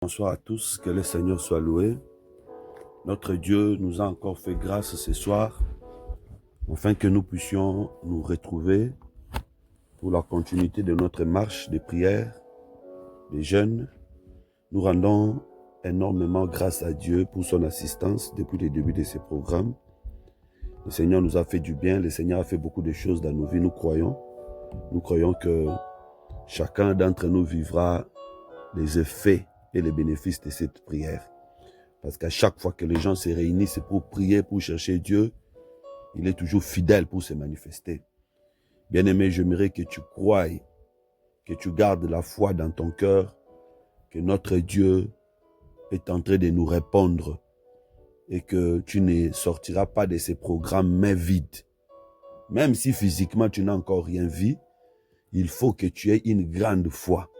Bonsoir à tous, que le Seigneur soit loué. Notre Dieu nous a encore fait grâce ce soir, afin que nous puissions nous retrouver pour la continuité de notre marche de prière, des jeûnes. Nous rendons énormément grâce à Dieu pour son assistance depuis le début de ces programmes. Le Seigneur nous a fait du bien, le Seigneur a fait beaucoup de choses dans nos vies, nous croyons. Nous croyons que chacun d'entre nous vivra les effets et les bénéfices de cette prière. Parce qu'à chaque fois que les gens se réunissent pour prier, pour chercher Dieu, il est toujours fidèle pour se manifester. Bien-aimé, j'aimerais que tu croies, que tu gardes la foi dans ton cœur, que notre Dieu est en train de nous répondre et que tu ne sortiras pas de ces programmes mains vides. Même si physiquement tu n'as encore rien vu, il faut que tu aies une grande foi.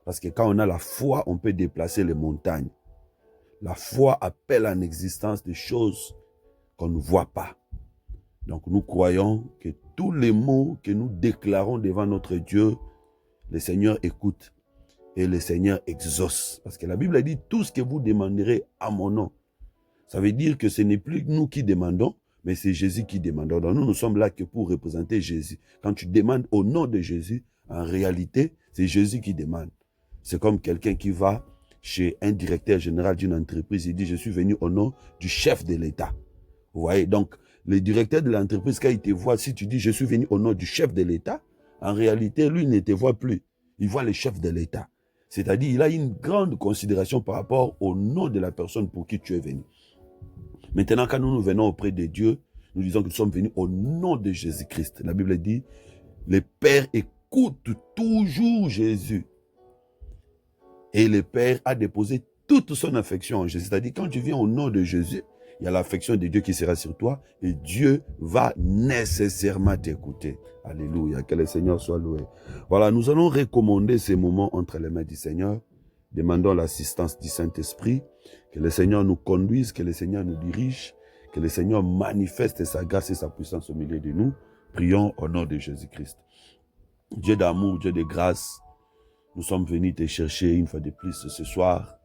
Parce que quand on a la foi, on peut déplacer les montagnes. La foi appelle en existence des choses qu'on ne voit pas. Donc nous croyons que tous les mots que nous déclarons devant notre Dieu, le Seigneur écoute et le Seigneur exauce. Parce que la Bible a dit tout ce que vous demanderez à mon nom. Ça veut dire que ce n'est plus nous qui demandons, mais c'est Jésus qui demande. Donc nous sommes là que pour représenter Jésus. Quand tu demandes au nom de Jésus, en réalité, c'est Jésus qui demande. C'est comme quelqu'un qui va chez un directeur général d'une entreprise, il dit, je suis venu au nom du chef de l'État. Vous voyez, donc, le directeur de l'entreprise, quand il te voit, si tu dis, je suis venu au nom du chef de l'État, en réalité, lui ne te voit plus. Il voit le chef de l'État. C'est-à-dire, il a une grande considération par rapport au nom de la personne pour qui tu es venu. Maintenant, quand nous venons auprès de Dieu, nous disons que nous sommes venus au nom de Jésus-Christ. La Bible dit, le Père écoute toujours Jésus. Et le Père a déposé toute son affection en Jésus. C'est-à-dire, quand tu viens au nom de Jésus, il y a l'affection de Dieu qui sera sur toi et Dieu va nécessairement t'écouter. Alléluia, que le Seigneur soit loué. Voilà, nous allons recommander ces moments entre les mains du Seigneur. Demandons l'assistance du Saint-Esprit, que le Seigneur nous conduise, que le Seigneur nous dirige, que le Seigneur manifeste sa grâce et sa puissance au milieu de nous. Prions au nom de Jésus-Christ. Dieu d'amour, Dieu de grâce, nous sommes venus te chercher une fois de plus ce soir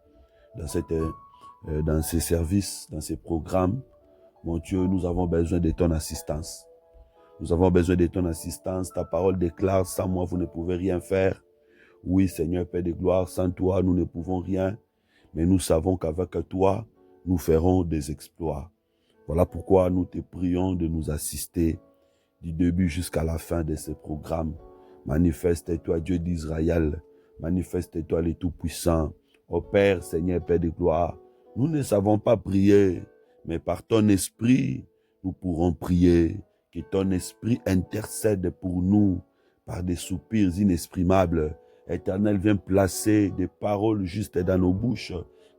dans ces services, dans ces programmes. Mon Dieu, nous avons besoin de ton assistance. Nous avons besoin de ton assistance. Ta parole déclare, sans moi, vous ne pouvez rien faire. Oui, Seigneur, Père de gloire, sans toi, nous ne pouvons rien. Mais nous savons qu'avec toi, nous ferons des exploits. Voilà pourquoi nous te prions de nous assister du début jusqu'à la fin de ce programme. Manifeste-toi, Dieu d'Israël. Manifeste-toi, le Tout-Puissant. Ô Père, Seigneur, Père de gloire, nous ne savons pas prier, mais par ton esprit, nous pourrons prier. Que ton esprit intercède pour nous par des soupirs inexprimables. Éternel, viens placer des paroles justes dans nos bouches.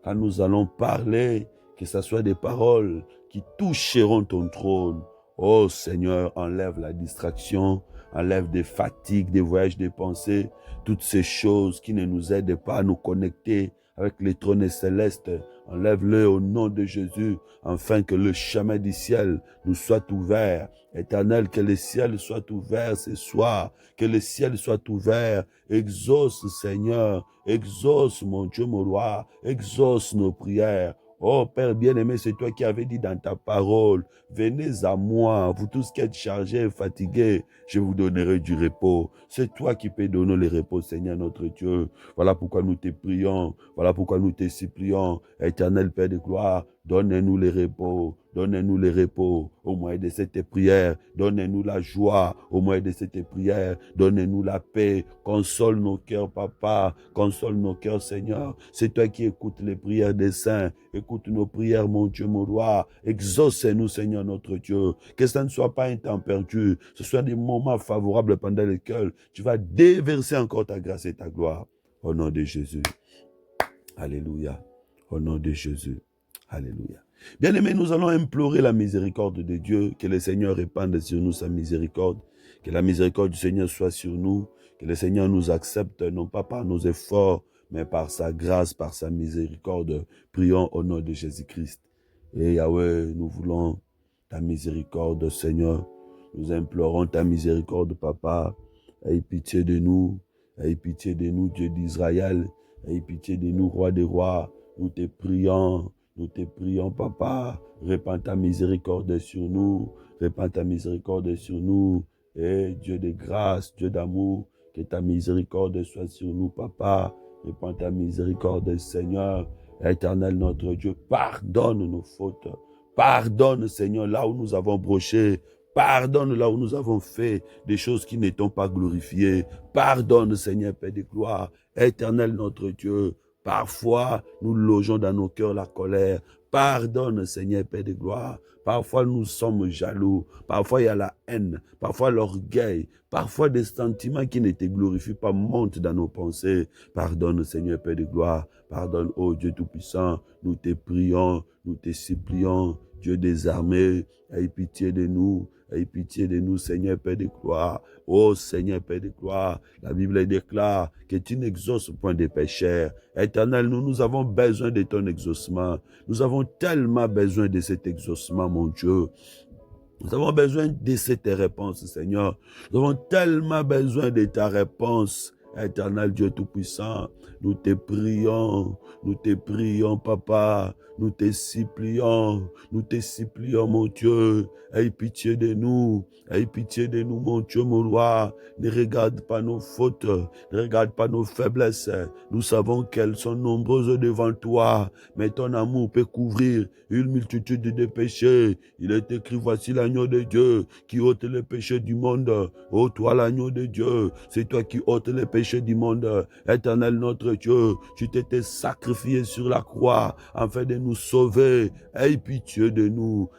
Quand nous allons parler, que ce soit des paroles qui toucheront ton trône. Oh Seigneur, enlève la distraction, enlève des fatigues, des voyages des pensées, toutes ces choses qui ne nous aident pas à nous connecter avec les trônes célestes. Enlève-le au nom de Jésus, afin que le chemin du ciel nous soit ouvert. Éternel, que le ciel soit ouvert ce soir, que le ciel soit ouvert. Exauce, Seigneur, exauce, mon Dieu, mon roi, exauce nos prières. Oh Père bien-aimé, c'est toi qui avais dit dans ta parole, venez à moi, vous tous qui êtes chargés et fatigués, je vous donnerai du repos. C'est toi qui peux donner le repos, Seigneur notre Dieu. Voilà pourquoi nous te prions, voilà pourquoi nous te supplions. Éternel Père de gloire, donne-nous le repos, donne-nous le repos au moyen de cette prière, donne-nous la joie au moyen de cette prière, donne-nous la paix, console nos cœurs, Papa, console nos cœurs, Seigneur. C'est toi qui écoutes les prières des saints, écoute nos prières, mon Dieu, mon roi, exauce-nous, Seigneur notre Dieu, que ça ne soit pas un temps perdu, ce soit des moments favorables pendant lesquels tu vas déverser encore ta grâce et ta gloire, au nom de Jésus. Alléluia, au nom de Jésus. Alléluia. Bien-aimés, nous allons implorer la miséricorde de Dieu, que le Seigneur répande sur nous sa miséricorde, que la miséricorde du Seigneur soit sur nous, que le Seigneur nous accepte, non pas par nos efforts, mais par sa grâce, par sa miséricorde. Prions au nom de Jésus-Christ. Et Yahweh, nous voulons ta miséricorde, Seigneur. Nous implorons ta miséricorde, Papa. Aie pitié de nous, Dieu d'Israël. Aie pitié de nous, roi des rois. Nous te prions, papa. Répands ta miséricorde sur nous. Répands ta miséricorde sur nous. Et Dieu de grâce, Dieu d'amour, que ta miséricorde soit sur nous, papa. Répands ta miséricorde, Seigneur. Éternel notre Dieu, pardonne nos fautes. Pardonne, Seigneur, là où nous avons broché. Pardonne là où nous avons fait des choses qui ne t'ont pas glorifié. Pardonne, Seigneur, Père de gloire. Éternel notre Dieu, parfois nous logeons dans nos cœurs la colère. Pardonne, Seigneur, Père de gloire. Parfois nous sommes jaloux. Parfois il y a la haine. Parfois l'orgueil. Parfois des sentiments qui ne te glorifient pas montent dans nos pensées. Pardonne, Seigneur, Père de gloire. Pardonne, ô Dieu Tout-Puissant. Nous te prions, nous te supplions. Dieu des armées, aie pitié de nous. Aie pitié de nous, Seigneur, Père de gloire. Ô Seigneur, Père de gloire, la Bible déclare que tu n'exauces point des pécheurs. Éternel, nous avons besoin de ton exaucement. Nous avons tellement besoin de cet exaucement, mon Dieu. Nous avons besoin de cette réponse, Seigneur. Nous avons tellement besoin de ta réponse. Éternel Dieu Tout-Puissant, nous te prions, Papa, nous te supplions, mon Dieu, aie pitié de nous, mon Dieu, mon roi, ne regarde pas nos fautes, ne regarde pas nos faiblesses, nous savons qu'elles sont nombreuses devant toi, mais ton amour peut couvrir une multitude de péchés. Il est écrit, voici l'agneau de Dieu qui ôte les péchés du monde. Ô toi l'agneau de Dieu, c'est toi qui ôtes les péchés du monde. Éternel notre Dieu, tu t'étais sacrifié sur la croix afin de nous sauver. Aie pitié de nous,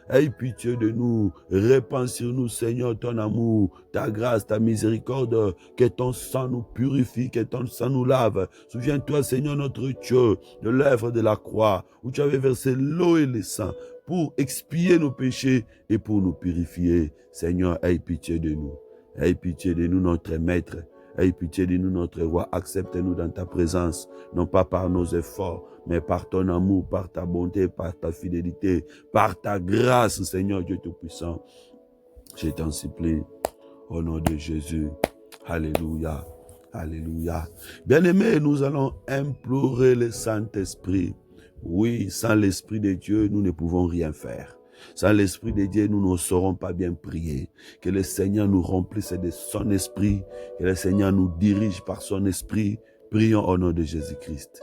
répands sur nous, Seigneur, ton amour, ta grâce, ta miséricorde, que ton sang nous purifie, que ton sang nous lave. Souviens-toi, Seigneur notre Dieu, de l'œuvre de la croix, où tu avais versé l'eau et le sang pour expier nos péchés et pour nous purifier. Seigneur, aie pitié de nous. Aie pitié de nous, notre Maître. Aie pitié de nous, notre Roi. Accepte-nous dans ta présence, non pas par nos efforts, mais par ton amour, par ta bonté, par ta fidélité, par ta grâce, Seigneur Dieu Tout-Puissant. Je t'en supplie, au nom de Jésus. Alléluia. Alléluia. Bien-aimés, nous allons implorer le Saint-Esprit. Oui, sans l'Esprit de Dieu, nous ne pouvons rien faire. Sans l'Esprit de Dieu, nous ne saurons pas bien prier. Que le Seigneur nous remplisse de son Esprit. Que le Seigneur nous dirige par son Esprit. Prions au nom de Jésus-Christ.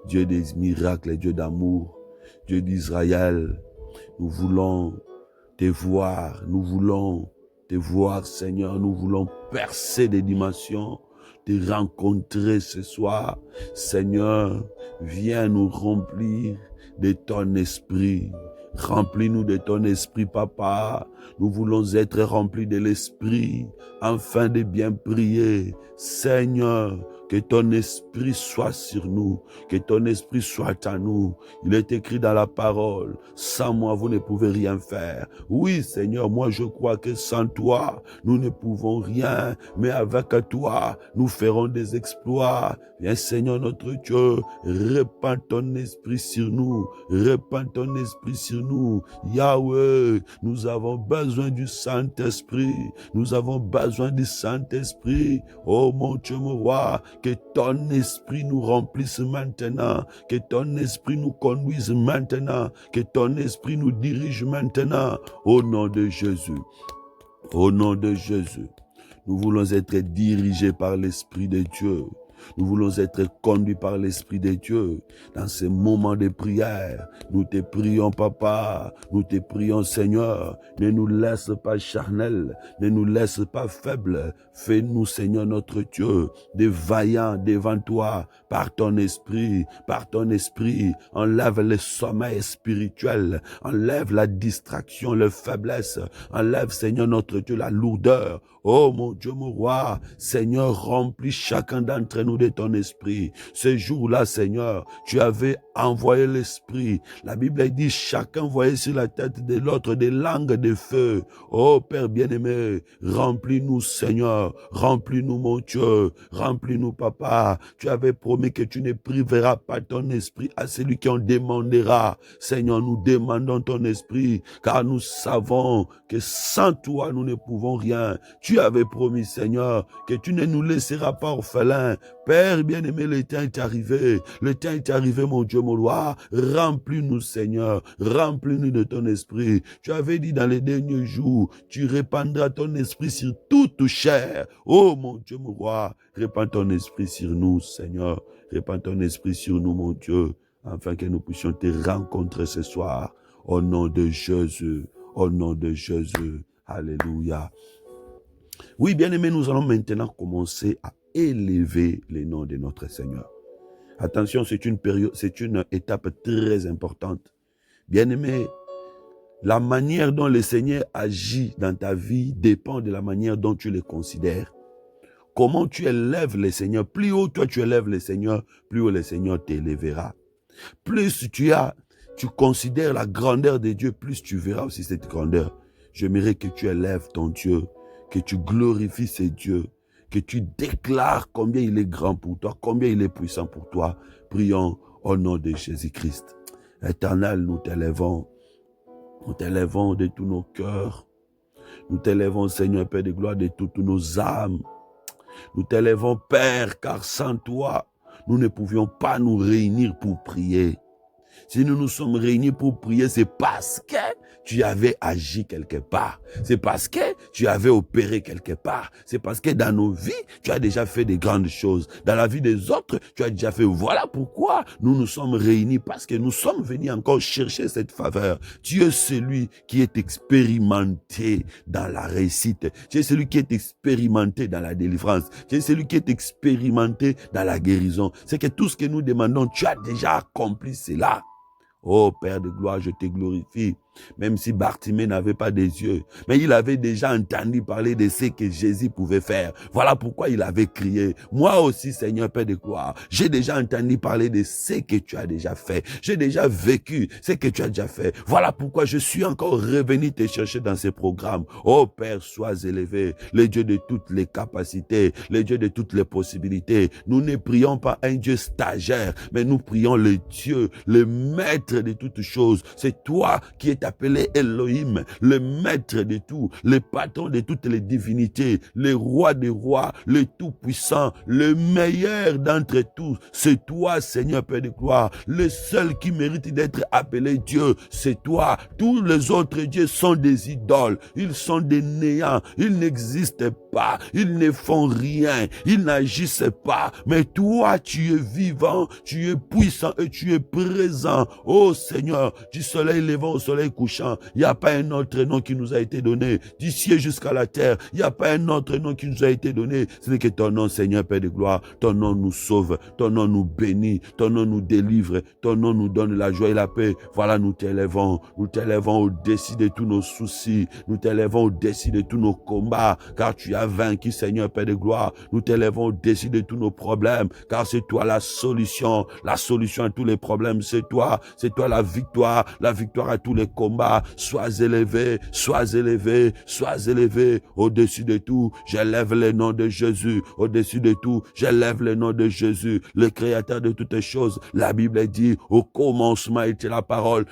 Dieu des miracles, Dieu d'amour, Dieu d'Israël. Nous voulons te voir. Nous voulons te voir, Seigneur. Nous voulons percer des dimensions. Te rencontrer ce soir. Seigneur, viens nous remplir de ton Esprit. Remplis-nous de ton Esprit, Papa. Nous voulons être remplis de l'Esprit, afin de bien prier. Seigneur, que ton Esprit soit sur nous, que ton Esprit soit à nous. Il est écrit dans la parole, sans moi vous ne pouvez rien faire. Oui, Seigneur, moi je crois que sans toi, nous ne pouvons rien, mais avec toi, nous ferons des exploits. Viens, Seigneur notre Dieu, répands ton Esprit sur nous, répands ton Esprit sur nous. Yahweh, nous avons besoin du Saint-Esprit, nous avons besoin du Saint-Esprit. Oh mon Dieu, mon roi, que ton Esprit nous remplisse maintenant, que ton Esprit nous conduise maintenant, que ton Esprit nous dirige maintenant, au nom de Jésus. Au nom de Jésus, nous voulons être dirigés par l'Esprit de Dieu. Nous voulons être conduits par l'Esprit de Dieu dans ces moments de prière. Nous te prions, Papa. Nous te prions, Seigneur. Ne nous laisse pas charnels. Ne nous laisse pas faibles. Fais-nous, Seigneur notre Dieu, des vaillants devant toi par ton Esprit. Par ton Esprit, enlève le sommeil spirituel. Enlève la distraction, la faiblesse. Enlève, Seigneur notre Dieu, la lourdeur. Oh mon Dieu, mon roi, Seigneur, remplis chacun d'entre nous de ton esprit. Ce jour-là, Seigneur, tu avais envoyé l'esprit. La Bible dit, chacun voyait sur la tête de l'autre des langues de feu. Oh Père bien-aimé, remplis-nous, Seigneur, remplis-nous, mon Dieu, remplis-nous, Papa. Tu avais promis que tu ne priveras pas ton esprit à celui qui en demandera. Seigneur, nous demandons ton esprit, car nous savons que sans toi, nous ne pouvons rien. Tu avais promis, Seigneur, que tu ne nous laisseras pas orphelins. Père bien-aimé, le temps est arrivé. Le temps est arrivé, mon Dieu, mon roi. Remplis-nous, Seigneur. Remplis-nous de ton esprit. Tu avais dit dans les derniers jours, tu répandras ton esprit sur toute chair. Oh, mon Dieu, mon roi, répands ton esprit sur nous, Seigneur. Répands ton esprit sur nous, mon Dieu, afin que nous puissions te rencontrer ce soir. Au nom de Jésus. Au nom de Jésus. Alléluia. Oui, bien-aimés, nous allons maintenant commencer à élever les noms de notre Seigneur. Attention, c'est une étape très importante. Bien-aimé, la manière dont le Seigneur agit dans ta vie dépend de la manière dont tu le considères. Comment tu élèves le Seigneur, plus haut toi tu élèves le Seigneur, plus haut le Seigneur t'élèvera. Plus tu considères la grandeur de Dieu, plus tu verras aussi cette grandeur. J'aimerais que tu élèves ton Dieu, que tu glorifies ce Dieu, que tu déclares combien il est grand pour toi, combien il est puissant pour toi. Prions au nom de Jésus-Christ. Éternel, nous t'élèvons de tous nos cœurs. Nous t'élèvons, Seigneur, Père de gloire, de toutes nos âmes. Nous t'élèvons, Père, car sans toi, nous ne pouvions pas nous réunir pour prier. Si nous nous sommes réunis pour prier, c'est parce que tu avais agi quelque part. C'est parce que tu avais opéré quelque part. C'est parce que dans nos vies, tu as déjà fait de grandes choses. Dans la vie des autres, tu as déjà fait. Voilà pourquoi nous nous sommes réunis, parce que nous sommes venus encore chercher cette faveur. Tu es celui qui est expérimenté dans la réussite. Tu es celui qui est expérimenté dans la délivrance. Tu es celui qui est expérimenté dans la guérison. C'est que tout ce que nous demandons, tu as déjà accompli cela. Oh Père de gloire, je te glorifie. Même si Bartimée n'avait pas des yeux, mais il avait déjà entendu parler de ce que Jésus pouvait faire. Voilà pourquoi il avait crié. Moi aussi, Seigneur Père de gloire, j'ai déjà entendu parler de ce que tu as déjà fait. J'ai déjà vécu ce que tu as déjà fait. Voilà pourquoi je suis encore revenu te chercher dans ces programmes. Oh Père, sois élevé, le Dieu de toutes les capacités, le Dieu de toutes les possibilités. Nous ne prions pas un Dieu stagiaire, mais nous prions le Dieu, le maître de toutes choses. C'est toi qui es appelé Elohim, le maître de tout, le patron de toutes les divinités, le roi des rois, le tout-puissant, le meilleur d'entre tous. C'est toi, Seigneur Père de gloire, le seul qui mérite d'être appelé Dieu, c'est toi. Tous les autres dieux sont des idoles, ils sont des néants, ils n'existent pas, ils ne font rien, ils n'agissent pas, mais toi, tu es vivant, tu es puissant et tu es présent. Oh Seigneur, du soleil levant au soleil couchant, il n'y a pas un autre nom qui nous a été donné. Du ciel jusqu'à la terre, il n'y a pas un autre nom qui nous a été donné. Ce n'est que ton nom, Seigneur Père de gloire. Ton nom nous sauve, ton nom nous bénit, ton nom nous délivre, ton nom nous donne la joie et la paix. Voilà, nous t'élèvons au-dessus de tous nos soucis, nous t'élèvons au-dessus de tous nos combats, car tu as vaincu, Seigneur Père de gloire. Nous t'élèvons au-dessus de tous nos problèmes, car c'est toi la solution à tous les problèmes, c'est toi la victoire à tous les combats. Sois élevé, au-dessus de tout. J'élève le nom de Jésus, au-dessus de tout. J'élève le nom de Jésus, le créateur de toutes choses. La Bible dit, au commencement était la parole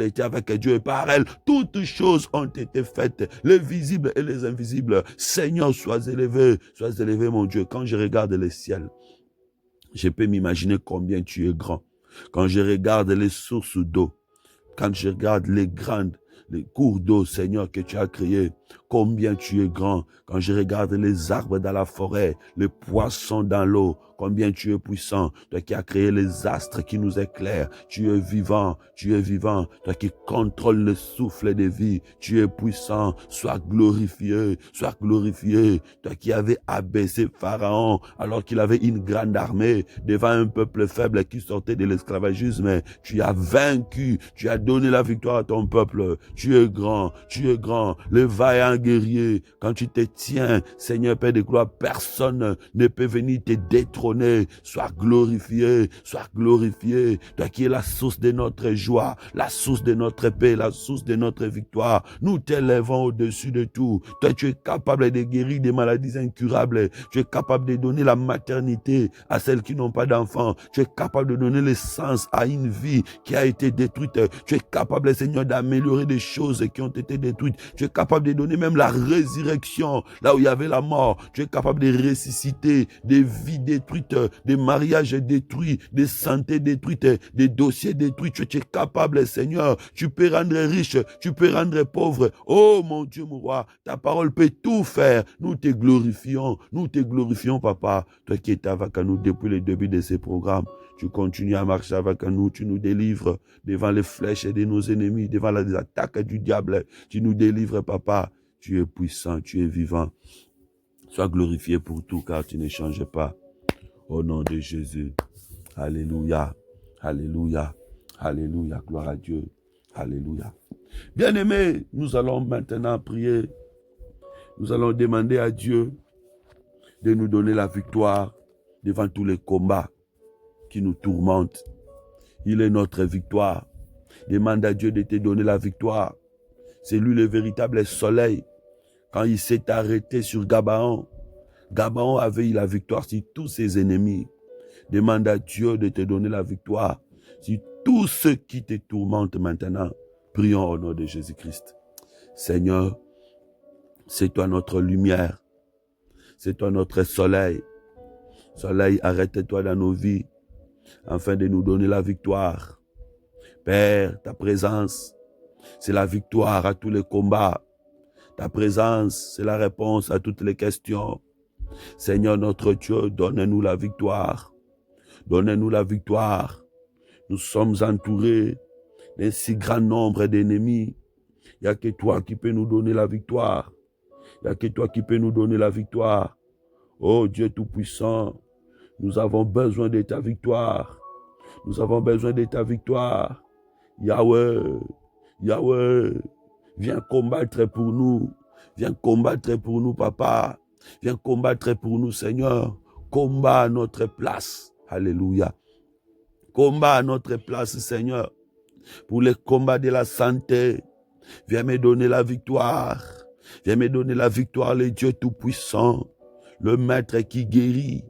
était avec Dieu et par elle, toutes choses ont été faites, les visibles et les invisibles. Seigneur, sois élevé, mon Dieu. Quand je regarde le ciel, je peux m'imaginer combien tu es grand. Quand je regarde les sources d'eau, quand je regarde les cours d'eau, Seigneur, que tu as créés, combien tu es grand. Quand je regarde les arbres dans la forêt, les poissons dans l'eau, combien tu es puissant. Toi qui as créé les astres qui nous éclairent, tu es vivant. Toi qui contrôles le souffle de vie, tu es puissant. Sois glorifié. Toi qui avais abaissé Pharaon alors qu'il avait une grande armée devant un peuple faible qui sortait de l'esclavagisme, tu as vaincu, tu as donné la victoire à ton peuple. Tu es grand, le vaillant guerrier. Quand tu te tiens, Seigneur Père de gloire, personne ne peut venir te détrôner. Sois glorifié. Toi qui es la source de notre joie, la source de notre paix, la source de notre victoire. Nous t'élèvons au-dessus de tout. Toi, tu es capable de guérir des maladies incurables. Tu es capable de donner la maternité à celles qui n'ont pas d'enfants. Tu es capable de donner le sens à une vie qui a été détruite. Tu es capable, Seigneur, d'améliorer des choses qui ont été détruites. Tu es capable de donner même même la résurrection, là où il y avait la mort, tu es capable de ressusciter des vies détruites, des mariages détruits, des santé détruites, des dossiers détruits. Tu es capable, Seigneur. Tu peux rendre riche, tu peux rendre pauvre. Oh mon Dieu, mon roi, ta parole peut tout faire. Nous te glorifions, Papa. Toi qui es avec nous depuis le début de ces programmes. Tu continues à marcher avec nous, tu nous délivres devant les flèches de nos ennemis, devant les attaques du diable. Tu nous délivres, Papa. Tu es puissant, tu es vivant. Sois glorifié pour tout, car tu ne changes pas. Au nom de Jésus. Alléluia. Alléluia. Alléluia. Gloire à Dieu. Alléluia. Bien-aimés, nous allons maintenant prier. Nous allons demander à Dieu de nous donner la victoire devant tous les combats qui nous tourmentent. Il est notre victoire. Demande à Dieu de te donner la victoire. C'est lui le véritable soleil. Quand il s'est arrêté sur Gabaon, Gabaon avait eu la victoire sur tous ses ennemis. Demande à Dieu de te donner la victoire sur tous ceux qui te tourmentent maintenant. Prions au nom de Jésus-Christ. Seigneur, c'est toi notre lumière. C'est toi notre soleil. Soleil, arrête-toi dans nos vies afin de nous donner la victoire. Père, ta présence, c'est la victoire à tous les combats. Ta présence, c'est la réponse à toutes les questions. Seigneur notre Dieu, donne-nous la victoire. Donne-nous la victoire. Nous sommes entourés d'un si grand nombre d'ennemis. Il n'y a que toi qui peux nous donner la victoire. Il n'y a que toi qui peux nous donner la victoire. Oh Dieu Tout-Puissant, nous avons besoin de ta victoire. Nous avons besoin de ta victoire. Yahweh, Yahweh, viens combattre pour nous. Viens combattre pour nous, Papa. Viens combattre pour nous, Seigneur. Combat à notre place. Alléluia. Combat à notre place, Seigneur. Pour les combats de la santé. Viens me donner la victoire. Viens me donner la victoire, le Dieu Tout-Puissant. Le Maître qui guérit.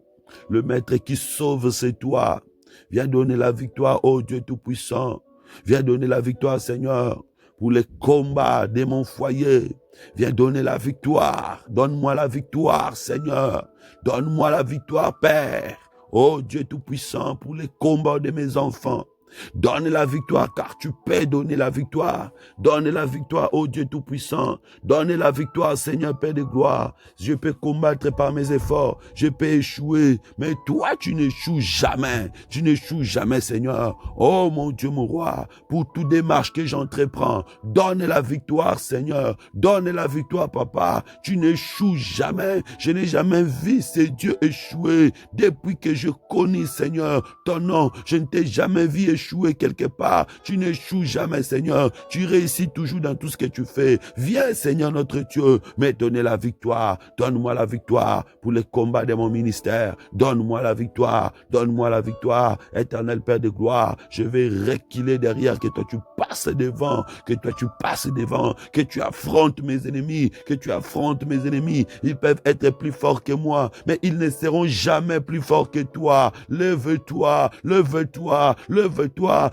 Le Maître qui sauve, c'est toi. Viens donner la victoire, ô Dieu Tout-Puissant. Viens donner la victoire, Seigneur, pour les combats de mon foyer. Viens donner la victoire. Donne-moi la victoire, Seigneur. Donne-moi la victoire, Père. Ô Dieu Tout-Puissant, pour les combats de mes enfants. Donne la victoire, car tu peux donner la victoire. Donne la victoire, ô Dieu Tout-Puissant. Donne la victoire, Seigneur Père de gloire. Je peux combattre par mes efforts. Je peux échouer. Mais toi, tu n'échoues jamais. Tu n'échoues jamais, Seigneur. Oh mon Dieu, mon roi, pour toute démarche que j'entreprends, donne la victoire, Seigneur. Donne la victoire, Papa. Tu n'échoues jamais. Je n'ai jamais vu ces dieux échouer. Depuis que je connais, Seigneur, ton nom, je ne t'ai jamais vu échouer quelque part. Tu n'échoues jamais, Seigneur. Tu réussis toujours dans tout ce que tu fais. Viens, Seigneur notre Dieu, me donner la victoire. Donne-moi la victoire pour les combats de mon ministère. Donne-moi la victoire. Donne-moi la victoire. Éternel Père de gloire, je vais reculer derrière, que toi tu passes devant, que toi tu passes devant, que tu affrontes mes ennemis, que tu affrontes mes ennemis. Ils peuvent être plus forts que moi, mais ils ne seront jamais plus forts que toi. Lève-toi, lève-toi, lève-toi.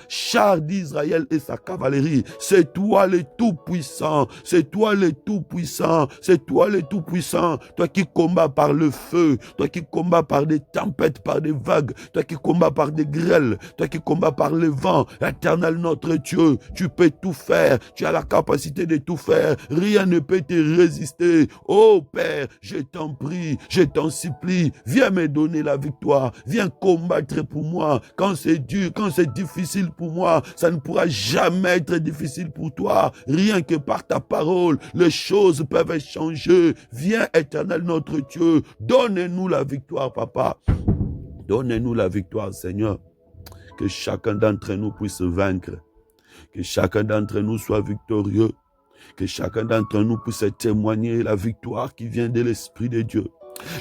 Char d'Israël et sa cavalerie, c'est toi le Tout-Puissant, c'est toi le Tout-Puissant, c'est toi le Tout-Puissant, toi qui combats par le feu, toi qui combats par des tempêtes, par des vagues, toi qui combats par des grêles, toi qui combats par le vent. Éternel notre Dieu, tu peux tout faire, tu as la capacité de tout faire, rien ne peut te résister. Oh Père, je t'en prie, je t'en supplie, viens me donner la victoire, viens combattre pour moi, quand c'est dur, quand c'est difficile pour moi, ça ne pourra jamais être difficile pour toi. Rien que par ta parole, les choses peuvent changer. Viens, Éternel notre Dieu, donne-nous la victoire, Papa. Donne-nous la victoire, Seigneur. Que chacun d'entre nous puisse vaincre. Que chacun d'entre nous soit victorieux. Que chacun d'entre nous puisse témoigner la victoire qui vient de l'Esprit de Dieu.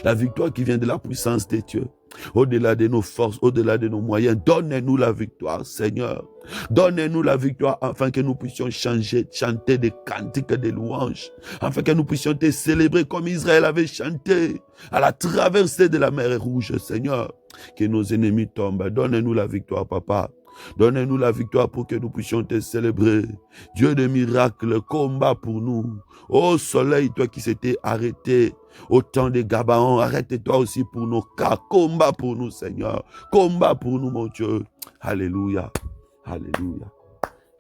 La victoire qui vient de la puissance de Dieu. Au-delà de nos forces, au-delà de nos moyens, donne-nous la victoire, Seigneur. Donne-nous la victoire afin que nous puissions chanter des cantiques de louanges, afin que nous puissions te célébrer comme Israël avait chanté à la traversée de la mer Rouge, Seigneur. Que nos ennemis tombent. Donne-nous la victoire, Papa. Donne-nous la victoire pour que nous puissions te célébrer. Dieu de miracles, combat pour nous. Ô soleil, toi qui s'étais arrêté au temps des Gabaons, arrête-toi aussi pour nos cas. Combat pour nous, Seigneur. Combat pour nous, mon Dieu. Alléluia. Alléluia.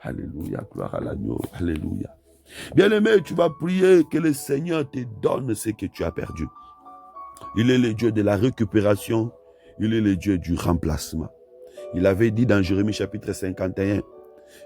Alléluia. Gloire à l'agneau. Alléluia. Bien-aimé, tu vas prier que le Seigneur te donne ce que tu as perdu. Il est le Dieu de la récupération. Il est le Dieu du remplacement. Il avait dit dans Jérémie chapitre 51,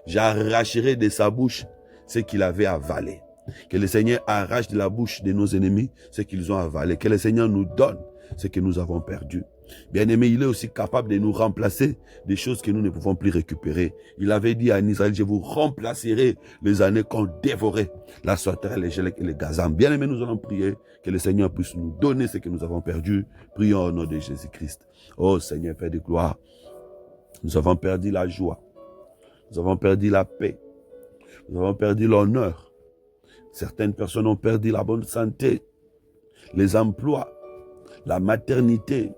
j'arracherai de sa bouche ce qu'il avait avalé. Que le Seigneur arrache de la bouche de nos ennemis ce qu'ils ont avalé. Que le Seigneur nous donne ce que nous avons perdu. Bien-aimé, il est aussi capable de nous remplacer des choses que nous ne pouvons plus récupérer. Il avait dit à Israël, je vous remplacerai les années qu'ont dévoré la sauterelle, les gélèques et les gazans. Bien-aimé, nous allons prier que le Seigneur puisse nous donner ce que nous avons perdu. Prions au nom de Jésus-Christ. Oh Seigneur, Père de gloire, nous avons perdu la joie. Nous avons perdu la paix. Nous avons perdu l'honneur. Certaines personnes ont perdu la bonne santé, les emplois, la maternité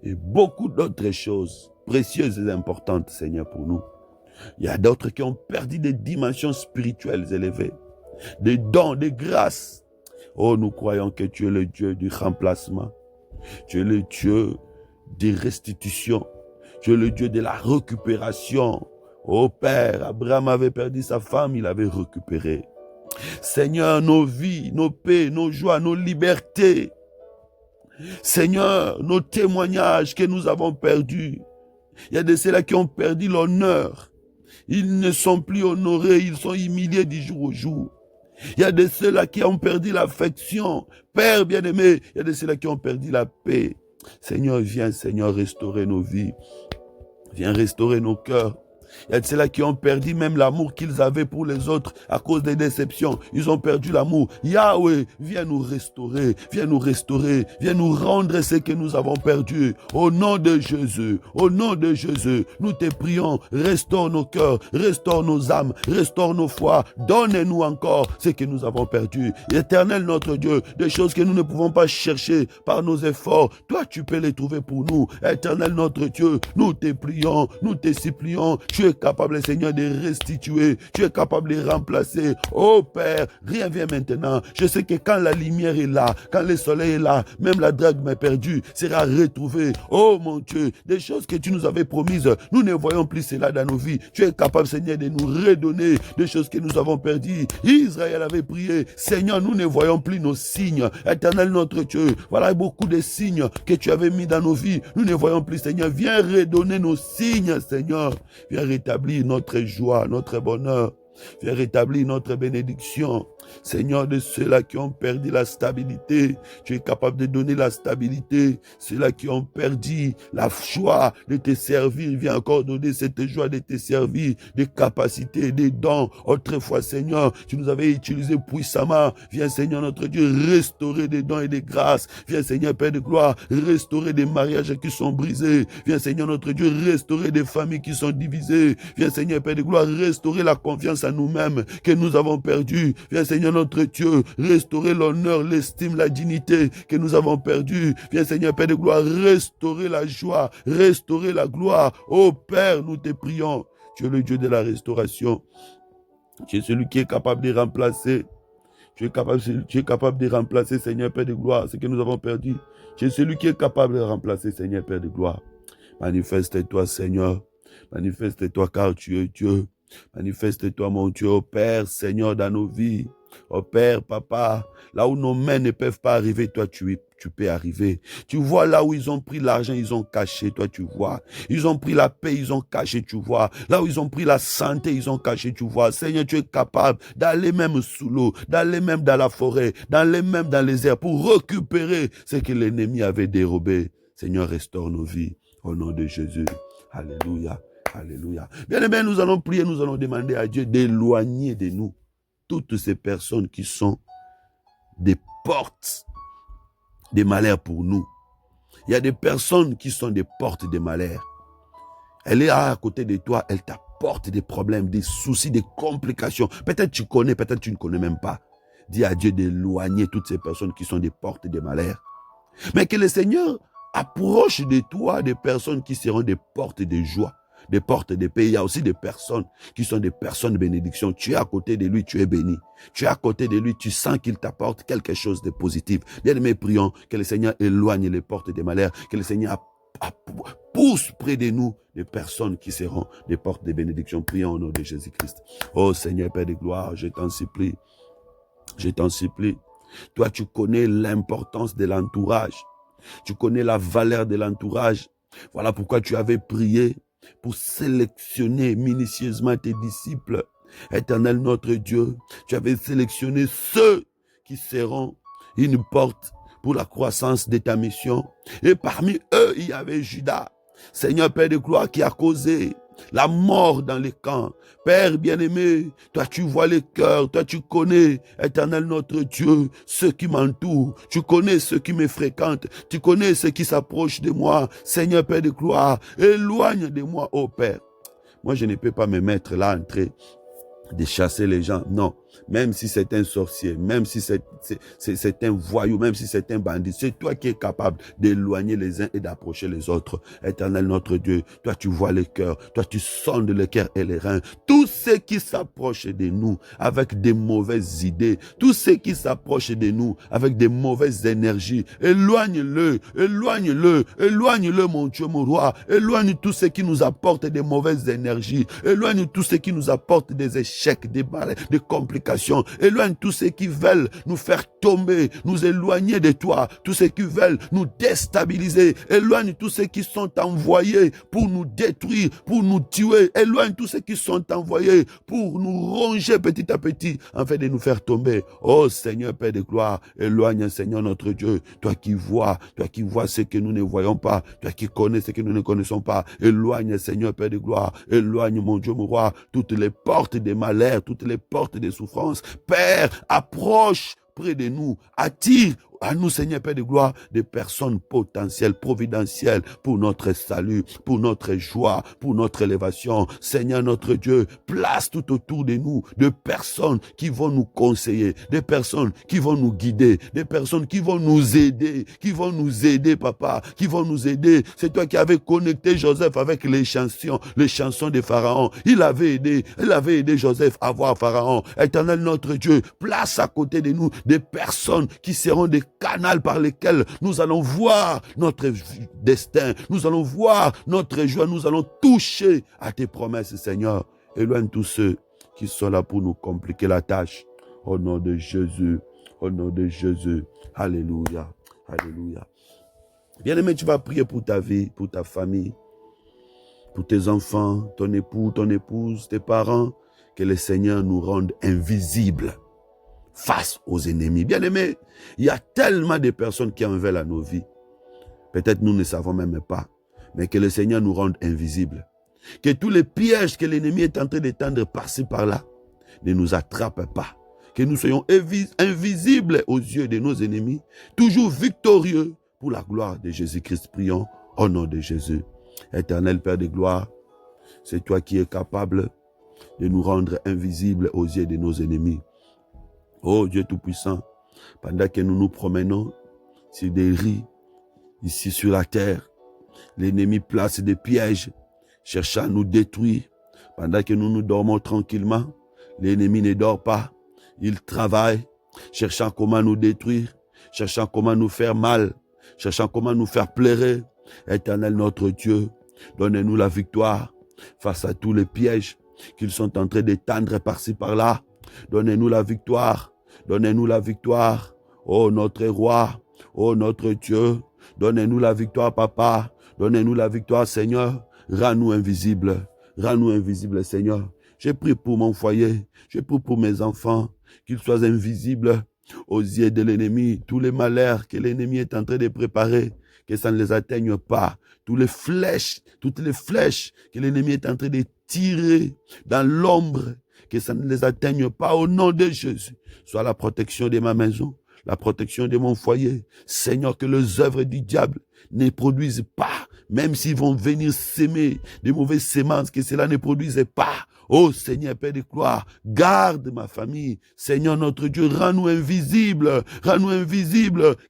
et beaucoup d'autres choses précieuses et importantes, Seigneur, pour nous. Il y a d'autres qui ont perdu des dimensions spirituelles élevées, des dons, des grâces. Oh, nous croyons que tu es le Dieu du remplacement. Tu es le Dieu des restitutions. Tu es le Dieu de la récupération. Oh Père, Abraham avait perdu sa femme, il avait récupéré. Seigneur, nos vies, nos paix, nos joies, nos libertés. Seigneur, nos témoignages que nous avons perdus. Il y a de ceux-là qui ont perdu l'honneur. Ils ne sont plus honorés, ils sont humiliés du jour au jour. Il y a de ceux-là qui ont perdu l'affection. Père bien-aimé, il y a de ceux-là qui ont perdu la paix. Seigneur, viens, Seigneur, restaurer nos vies. Viens restaurer nos cœurs. Il y a de ceux-là qui ont perdu même l'amour qu'ils avaient pour les autres à cause des déceptions. Ils ont perdu l'amour. Yahweh, viens nous restaurer, viens nous restaurer, viens nous rendre ce que nous avons perdu. Au nom de Jésus, nous te prions, restaure nos cœurs, restaure nos âmes, restaure nos foi. Donne-nous encore ce que nous avons perdu. Éternel notre Dieu, des choses que nous ne pouvons pas chercher par nos efforts, toi tu peux les trouver pour nous. Éternel notre Dieu, nous te prions, nous te supplions. Tu es capable, Seigneur, de restituer. Tu es capable de remplacer. Oh Père, rien vient maintenant. Je sais que quand la lumière est là, quand le soleil est là, même la drague m'est perdue sera retrouvée. Oh mon Dieu, des choses que tu nous avais promises, nous ne voyons plus cela dans nos vies. Tu es capable, Seigneur, de nous redonner des choses que nous avons perdues. Israël avait prié. Seigneur, nous ne voyons plus nos signes. Éternel notre Dieu, voilà beaucoup de signes que tu avais mis dans nos vies. Nous ne voyons plus, Seigneur. Viens redonner nos signes, Seigneur. Viens rétablir notre joie, notre bonheur. Viens rétablir notre bénédiction. Seigneur, de ceux-là qui ont perdu la stabilité, tu es capable de donner la stabilité. Ceux-là qui ont perdu la joie de te servir, viens encore donner cette joie de te servir, des capacités, des dons. Autrefois, Seigneur, tu nous avais utilisé puissamment. Viens, Seigneur, notre Dieu, restaurer des dons et des grâces. Viens, Seigneur, Père de gloire, restaurer des mariages qui sont brisés. Viens, Seigneur, notre Dieu, restaurer des familles qui sont divisées. Viens, Seigneur, Père de gloire, restaurer la confiance à nous-mêmes que nous avons perdue. Viens, Seigneur notre Dieu, restaurer l'honneur, l'estime, la dignité que nous avons perdue. Viens Seigneur Père de gloire, restaurer la joie, restaurer la gloire. Oh Père, nous te prions. Tu es le Dieu de la restauration. Tu es celui qui est capable de remplacer. Tu es capable de remplacer, Seigneur Père de gloire, ce que nous avons perdu. Tu es celui qui est capable de remplacer, Seigneur Père de gloire. Manifeste-toi, Seigneur. Manifeste-toi car tu es Dieu. Manifeste-toi, mon Dieu, oh Père, Seigneur, dans nos vies. Oh Père, Papa, là où nos mains ne peuvent pas arriver, toi tu peux arriver. Tu vois là où ils ont pris l'argent, ils ont caché, toi tu vois. Ils ont pris la paix, ils ont caché, tu vois. Là où ils ont pris la santé, ils ont caché, tu vois. Seigneur, tu es capable d'aller même sous l'eau, d'aller même dans la forêt, d'aller même dans les airs pour récupérer ce que l'ennemi avait dérobé. Seigneur, restaure nos vies au nom de Jésus. Alléluia, alléluia. Bien aimé, nous allons prier, nous allons demander à Dieu d'éloigner de nous toutes ces personnes qui sont des portes de malheur pour nous. Il y a des personnes qui sont des portes de malheur. Elle est à côté de toi, elle t'apporte des problèmes, des soucis, des complications. Peut-être tu connais, peut-être tu ne connais même pas. Dis à Dieu d'éloigner toutes ces personnes qui sont des portes de malheur. Mais que le Seigneur approche de toi des personnes qui seront des portes de joie. des portes de paix. Il y a aussi des personnes qui sont des personnes de bénédiction. Tu es à côté de lui, tu es béni. Tu es à côté de lui, tu sens qu'il t'apporte quelque chose de positif. Bien-aimés, prions que le Seigneur éloigne les portes des malheurs, que le Seigneur pousse près de nous des personnes qui seront des portes de bénédiction. Prions au nom de Jésus-Christ. Oh Seigneur, Père de gloire, je t'en supplie. Je t'en supplie. Toi, tu connais l'importance de l'entourage. Tu connais la valeur de l'entourage. Voilà pourquoi tu avais prié pour sélectionner minutieusement tes disciples. Éternel notre Dieu, tu avais sélectionné ceux qui seront une porte pour la croissance de ta mission. Et parmi eux, il y avait Judas. Seigneur Père de gloire, qui a causé la mort dans les camps. Père bien-aimé, toi tu vois les cœurs, toi tu connais, Éternel notre Dieu, ceux qui m'entourent, tu connais ceux qui me fréquentent, tu connais ceux qui s'approchent de moi. Seigneur Père de gloire, éloigne de moi, ô Père. Moi je ne peux pas me mettre là en train de chasser les gens, non. Même si c'est un sorcier, même si c'est un voyou, même si c'est un bandit, c'est toi qui es capable d'éloigner les uns et d'approcher les autres. Éternel notre Dieu, toi tu vois les cœurs, toi tu sondes les cœurs et les reins. Tous ceux qui s'approchent de nous avec des mauvaises idées, tous ceux qui s'approchent de nous avec des mauvaises énergies, éloigne-le, éloigne-le, éloigne-le mon Dieu, mon roi, éloigne tous ceux qui nous apportent des mauvaises énergies, éloigne tous ceux qui nous apportent des échecs, des balais, des complications. Éloigne tous ceux qui veulent nous faire tomber, nous éloigner de toi, tous ceux qui veulent nous déstabiliser. Éloigne tous ceux qui sont envoyés pour nous détruire, pour nous tuer. Éloigne tous ceux qui sont envoyés pour nous ronger petit à petit, afin de nous faire tomber. Oh Seigneur Père de gloire, éloigne Seigneur notre Dieu, toi qui vois ce que nous ne voyons pas, toi qui connais ce que nous ne connaissons pas. Éloigne Seigneur Père de gloire, éloigne mon Dieu, mon roi, toutes les portes des malheurs, toutes les portes des souffrances. Père, approche près de nous, attire à nous, Seigneur Père de gloire, des personnes potentielles, providentielles pour notre salut, pour notre joie, pour notre élévation. Seigneur notre Dieu, place tout autour de nous de personnes qui vont nous conseiller, des personnes qui vont nous guider, des personnes qui vont nous aider, papa, qui vont nous aider. C'est toi qui avais connecté Joseph avec les chansons de Pharaon. Il avait aidé Joseph à voir Pharaon. Éternel notre Dieu, place à côté de nous des personnes qui seront des canaux par lesquels nous allons voir notre destin, nous allons voir notre joie, nous allons toucher à tes promesses, Seigneur. Éloigne tous ceux qui sont là pour nous compliquer la tâche. Au nom de Jésus, au nom de Jésus. Alléluia, alléluia. Bien-aimé, tu vas prier pour ta vie, pour ta famille, pour tes enfants, ton époux, ton épouse, tes parents, que le Seigneur nous rende invisibles face aux ennemis. Bien-aimés, il y a tellement de personnes qui en veulent à nos vies. Peut-être nous ne savons même pas, mais que le Seigneur nous rende invisibles. Que tous les pièges que l'ennemi est en train de tendre par-ci par-là ne nous attrapent pas. Que nous soyons invisibles aux yeux de nos ennemis, toujours victorieux pour la gloire de Jésus-Christ. Prions au nom de Jésus. Éternel Père de gloire, c'est toi qui es capable de nous rendre invisibles aux yeux de nos ennemis. Oh Dieu Tout-Puissant, pendant que nous nous promenons sur des riz, ici sur la terre, l'ennemi place des pièges, cherchant à nous détruire. Pendant que nous nous dormons tranquillement, l'ennemi ne dort pas. Il travaille, cherchant comment nous détruire, cherchant comment nous faire mal, cherchant comment nous faire pleurer. Éternel notre Dieu, donnez-nous la victoire face à tous les pièges qu'ils sont en train de tendre par-ci par-là. Donnez-nous la victoire, donnez-nous la victoire, oh notre roi, oh notre Dieu, donnez-nous la victoire papa, donnez-nous la victoire Seigneur, rends-nous invisibles Seigneur. Je prie pour mon foyer, je prie pour mes enfants, qu'ils soient invisibles aux yeux de l'ennemi, tous les malheurs que l'ennemi est en train de préparer, que ça ne les atteigne pas, toutes les flèches que l'ennemi est en train de tirer dans l'ombre, que ça ne les atteigne pas au nom de Jésus. Soit la protection de ma maison, la protection de mon foyer. Seigneur, que les œuvres du diable ne produisent pas même s'ils vont venir s'aimer des mauvaises semences, que cela ne produise pas. Oh Seigneur, Père de gloire, garde ma famille. Seigneur notre Dieu, rends-nous invisibles,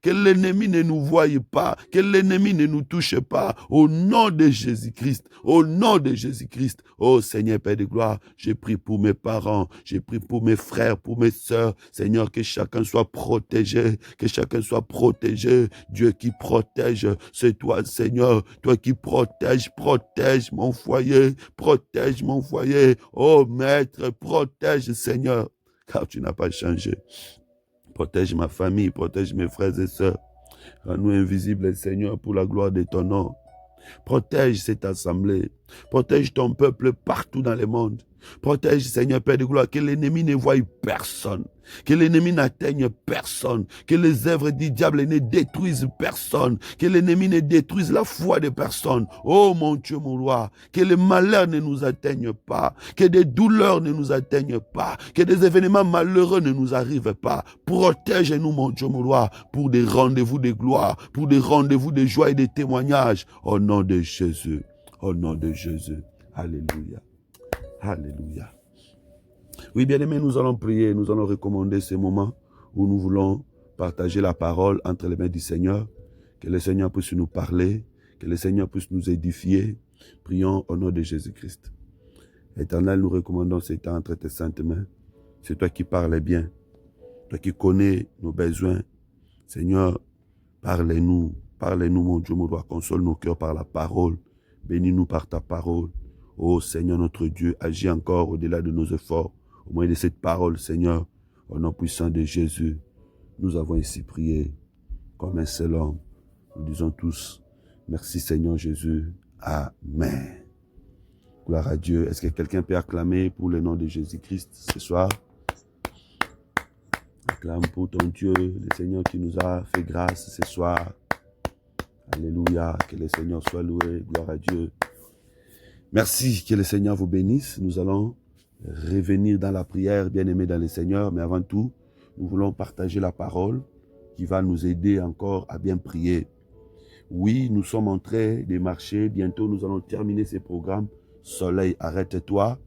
que l'ennemi ne nous voie pas, que l'ennemi ne nous touche pas. Au nom de Jésus-Christ, au nom de Jésus-Christ. Oh Seigneur, Père de gloire, j'ai pris pour mes parents, j'ai pris pour mes frères, pour mes sœurs. Seigneur, que chacun soit protégé, que chacun soit protégé. Dieu qui protège, c'est toi Seigneur, toi qui protège mon foyer, protège mon foyer. Oh Maître, protège Seigneur, car tu n'as pas changé. Protège ma famille, protège mes frères et sœurs. Rends-nous invisibles Seigneur pour la gloire de ton nom. Protège cette assemblée. Protège ton peuple partout dans le monde. Protège, Seigneur Père de gloire, que l'ennemi ne voie personne. Que l'ennemi n'atteigne personne. Que les œuvres du diable ne détruisent personne. Que l'ennemi ne détruise la foi de personne. Oh mon Dieu, mon roi. Que le malheur ne nous atteigne pas. Que des douleurs ne nous atteignent pas. Que des événements malheureux ne nous arrivent pas. Protège-nous, mon Dieu, mon roi, pour des rendez-vous de gloire, pour des rendez-vous de joie et de témoignages. Au nom de Jésus. Au nom de Jésus. Alléluia. Alléluia. Oui, bien-aimés, nous allons prier, nous allons recommander ce moment où nous voulons partager la parole entre les mains du Seigneur. Que le Seigneur puisse nous parler, que le Seigneur puisse nous édifier. Prions au nom de Jésus-Christ. Éternel, nous recommandons ce temps entre tes saintes mains. C'est toi qui parles bien, toi qui connais nos besoins. Seigneur, parlez-nous, mon Dieu, mon roi, console nos cœurs par la parole. Bénis-nous par ta parole. Oh Seigneur notre Dieu, agis encore au-delà de nos efforts. Au moyen de cette parole, Seigneur, au nom puissant de Jésus, nous avons ici prié comme un seul homme. Nous disons tous, merci Seigneur Jésus. Amen. Gloire à Dieu. Est-ce que quelqu'un peut acclamer pour le nom de Jésus-Christ ce soir? Acclame pour ton Dieu, le Seigneur qui nous a fait grâce ce soir. Alléluia. Que le Seigneur soit loué. Gloire à Dieu. Merci, que le Seigneur vous bénisse. Nous allons revenir dans la prière, bien-aimés dans le Seigneur. Mais avant tout, nous voulons partager la parole qui va nous aider encore à bien prier. Oui, nous sommes en train de marcher. Bientôt, nous allons terminer ce programme. Soleil, arrête-toi.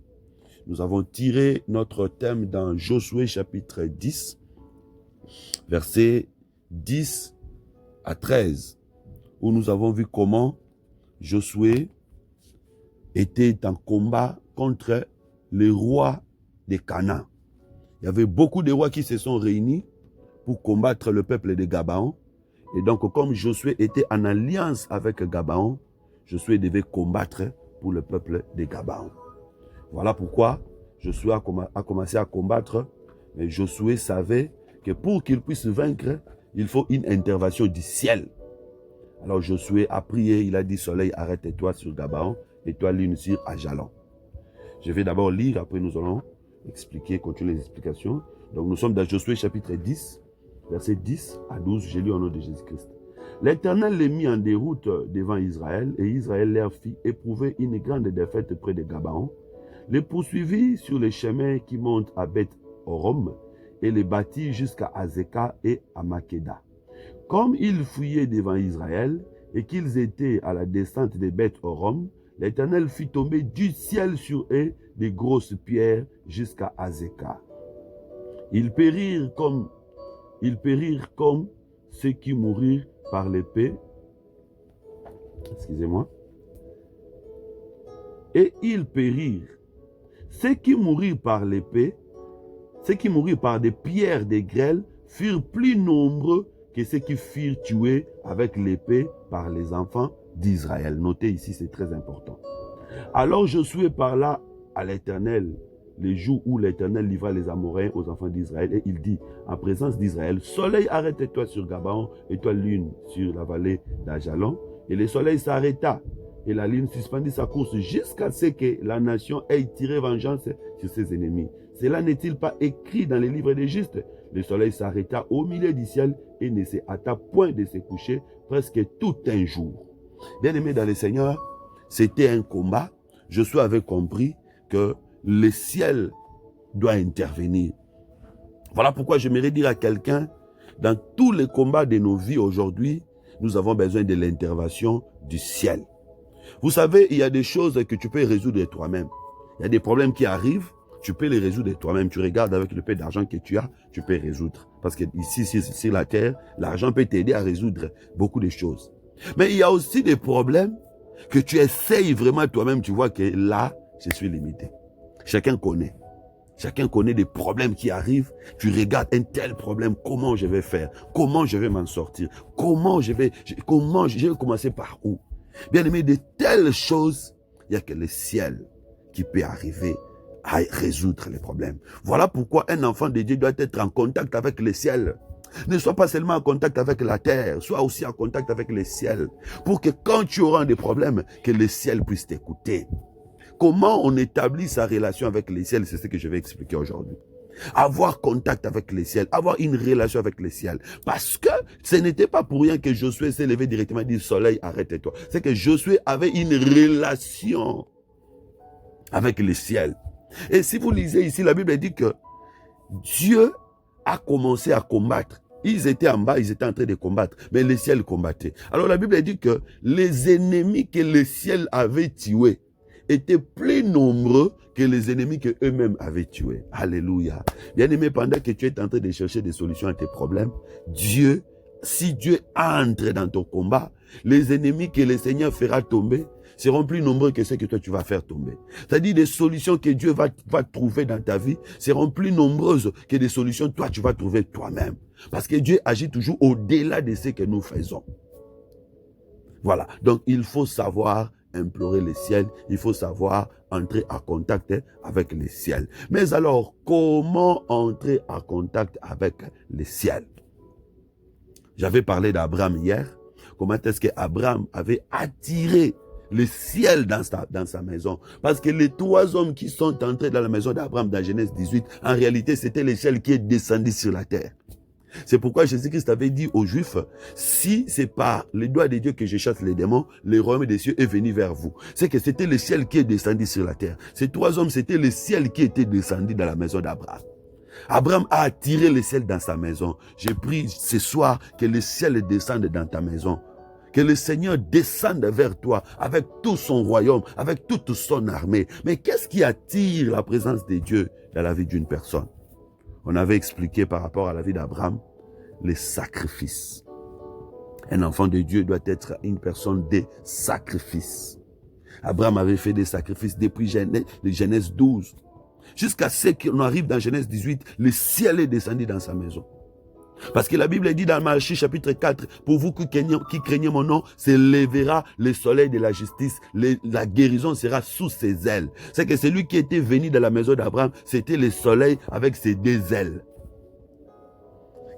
Nous avons tiré notre thème dans Josué chapitre 10, versets 10 à 13, où nous avons vu comment Josué était en combat contre les rois de Canaan. Il y avait beaucoup de rois qui se sont réunis pour combattre le peuple de Gabaon. Et donc, comme Josué était en alliance avec Gabaon, Josué devait combattre pour le peuple de Gabaon. Voilà pourquoi Josué a commencé à combattre, mais Josué savait que pour qu'il puisse vaincre, il faut une intervention du ciel. Alors Josué a prié, il a dit, soleil, arrête-toi sur Gabaon, et toi, lune sur Ajalon. Je vais d'abord lire, après nous allons expliquer, continuer les explications. Donc nous sommes dans Josué chapitre 10, versets 10 à 12, j'ai lu au nom de Jésus-Christ. L'Éternel les mit en déroute devant Israël, et Israël leur fit éprouver une grande défaite près de Gabaon, les poursuivit sur les chemins qui montent à Beth-Horom, et les battit jusqu'à Azeka et à Makeda. Comme ils fuyaient devant Israël, et qu'ils étaient à la descente de Beth-Horom, l'Éternel fit tomber du ciel sur eux des grosses pierres jusqu'à Azeka. Ils périrent comme ceux qui mourirent par l'épée. Excusez-moi. Et ils périrent. Ceux qui mourirent par l'épée, ceux qui mourirent par des pierres, des grêles, furent plus nombreux que ceux qui furent tués avec l'épée par les enfants d'Israël. Notez ici, c'est très important. Alors Josué parla à l'Éternel les jours où l'Éternel livra les Amoréens aux enfants d'Israël, et il dit, en présence d'Israël, soleil, arrête-toi sur Gabaon, et toi, lune, sur la vallée d'Ajalon. Et le soleil s'arrêta, et la lune suspendit sa course jusqu'à ce que la nation ait tiré vengeance sur ses ennemis. Cela n'est-il pas écrit dans les livres des justes? Le soleil s'arrêta au milieu du ciel et ne se hâta point de se coucher presque tout un jour. Bien-aimés dans le Seigneur, c'était un combat. Josué avait compris que le ciel doit intervenir. Voilà pourquoi j'aimerais dire à quelqu'un, dans tous les combats de nos vies aujourd'hui, nous avons besoin de l'intervention du ciel. Vous savez, il y a des choses que tu peux résoudre toi-même. Il y a des problèmes qui arrivent, tu peux les résoudre toi-même. Tu regardes avec le peu d'argent que tu as, tu peux résoudre. Parce que ici, sur la terre, l'argent peut t'aider à résoudre beaucoup de choses. Mais il y a aussi des problèmes que tu essayes vraiment toi-même. Tu vois que là, je suis limité. Chacun connaît. Chacun connaît des problèmes qui arrivent. Tu regardes un tel problème, comment je vais faire? Comment je vais m'en sortir? Comment je vais commencer par où? Bien aimé, de telles choses, il n'y a que le ciel qui peut arriver à résoudre les problèmes. Voilà pourquoi un enfant de Dieu doit être en contact avec le ciel. Ne sois pas seulement en contact avec la terre, sois aussi en contact avec le ciel. Pour que quand tu auras des problèmes, que le ciel puisse t'écouter. Comment on établit sa relation avec le ciel, c'est ce que je vais expliquer aujourd'hui. Avoir contact avec le ciel, avoir une relation avec le ciel. Parce que ce n'était pas pour rien que Josué s'est levé directement et dit, soleil, arrête-toi. C'est que Josué avait une relation avec le ciel. Et si vous lisez ici, la Bible dit que Dieu a commencé à combattre. Ils étaient en bas, ils étaient en train de combattre, mais le ciel combattait. Alors la Bible dit que les ennemis que le ciel avait tués étaient plus nombreux que les ennemis que eux-mêmes avaient tués. Alléluia. Bien aimé, pendant que tu es en train de chercher des solutions à tes problèmes, si Dieu entre dans ton combat, les ennemis que le Seigneur fera tomber seront plus nombreux que ceux que toi tu vas faire tomber. C'est-à-dire des solutions que Dieu va trouver dans ta vie seront plus nombreuses que des solutions que toi tu vas trouver toi-même. Parce que Dieu agit toujours au-delà de ce que nous faisons. Voilà. Donc il faut savoir implorer le ciel, il faut savoir entrer en contact avec le ciel. Mais alors, comment entrer en contact avec le ciel? J'avais parlé d'Abraham hier. Comment est-ce qu'Abraham avait attiré le ciel dans sa maison? Parce que les 3 hommes qui sont entrés dans la maison d'Abraham dans Genèse 18, en réalité, c'était le ciel qui est descendu sur la terre. C'est pourquoi Jésus-Christ avait dit aux Juifs, si c'est par les doigts de Dieu que je chasse les démons, le royaume des cieux est venu vers vous. C'est que c'était le ciel qui est descendu sur la terre. Ces 3 hommes, c'était le ciel qui était descendu dans la maison d'Abraham. Abraham a attiré le ciel dans sa maison. J'ai pris ce soir que le ciel descende dans ta maison. Que le Seigneur descende vers toi avec tout son royaume, avec toute son armée. Mais qu'est-ce qui attire la présence de Dieu dans la vie d'une personne? On avait expliqué par rapport à la vie d'Abraham, les sacrifices. Un enfant de Dieu doit être une personne des sacrifices. Abraham avait fait des sacrifices depuis Genèse 12. Jusqu'à ce qu'on arrive dans Genèse 18, le ciel est descendu dans sa maison. Parce que la Bible dit dans Malachie chapitre 4, pour vous qui craignez mon nom, s'élèvera le soleil de la justice, la guérison sera sous ses ailes. C'est que celui qui était venu de la maison d'Abraham, c'était le soleil avec ses 2 ailes.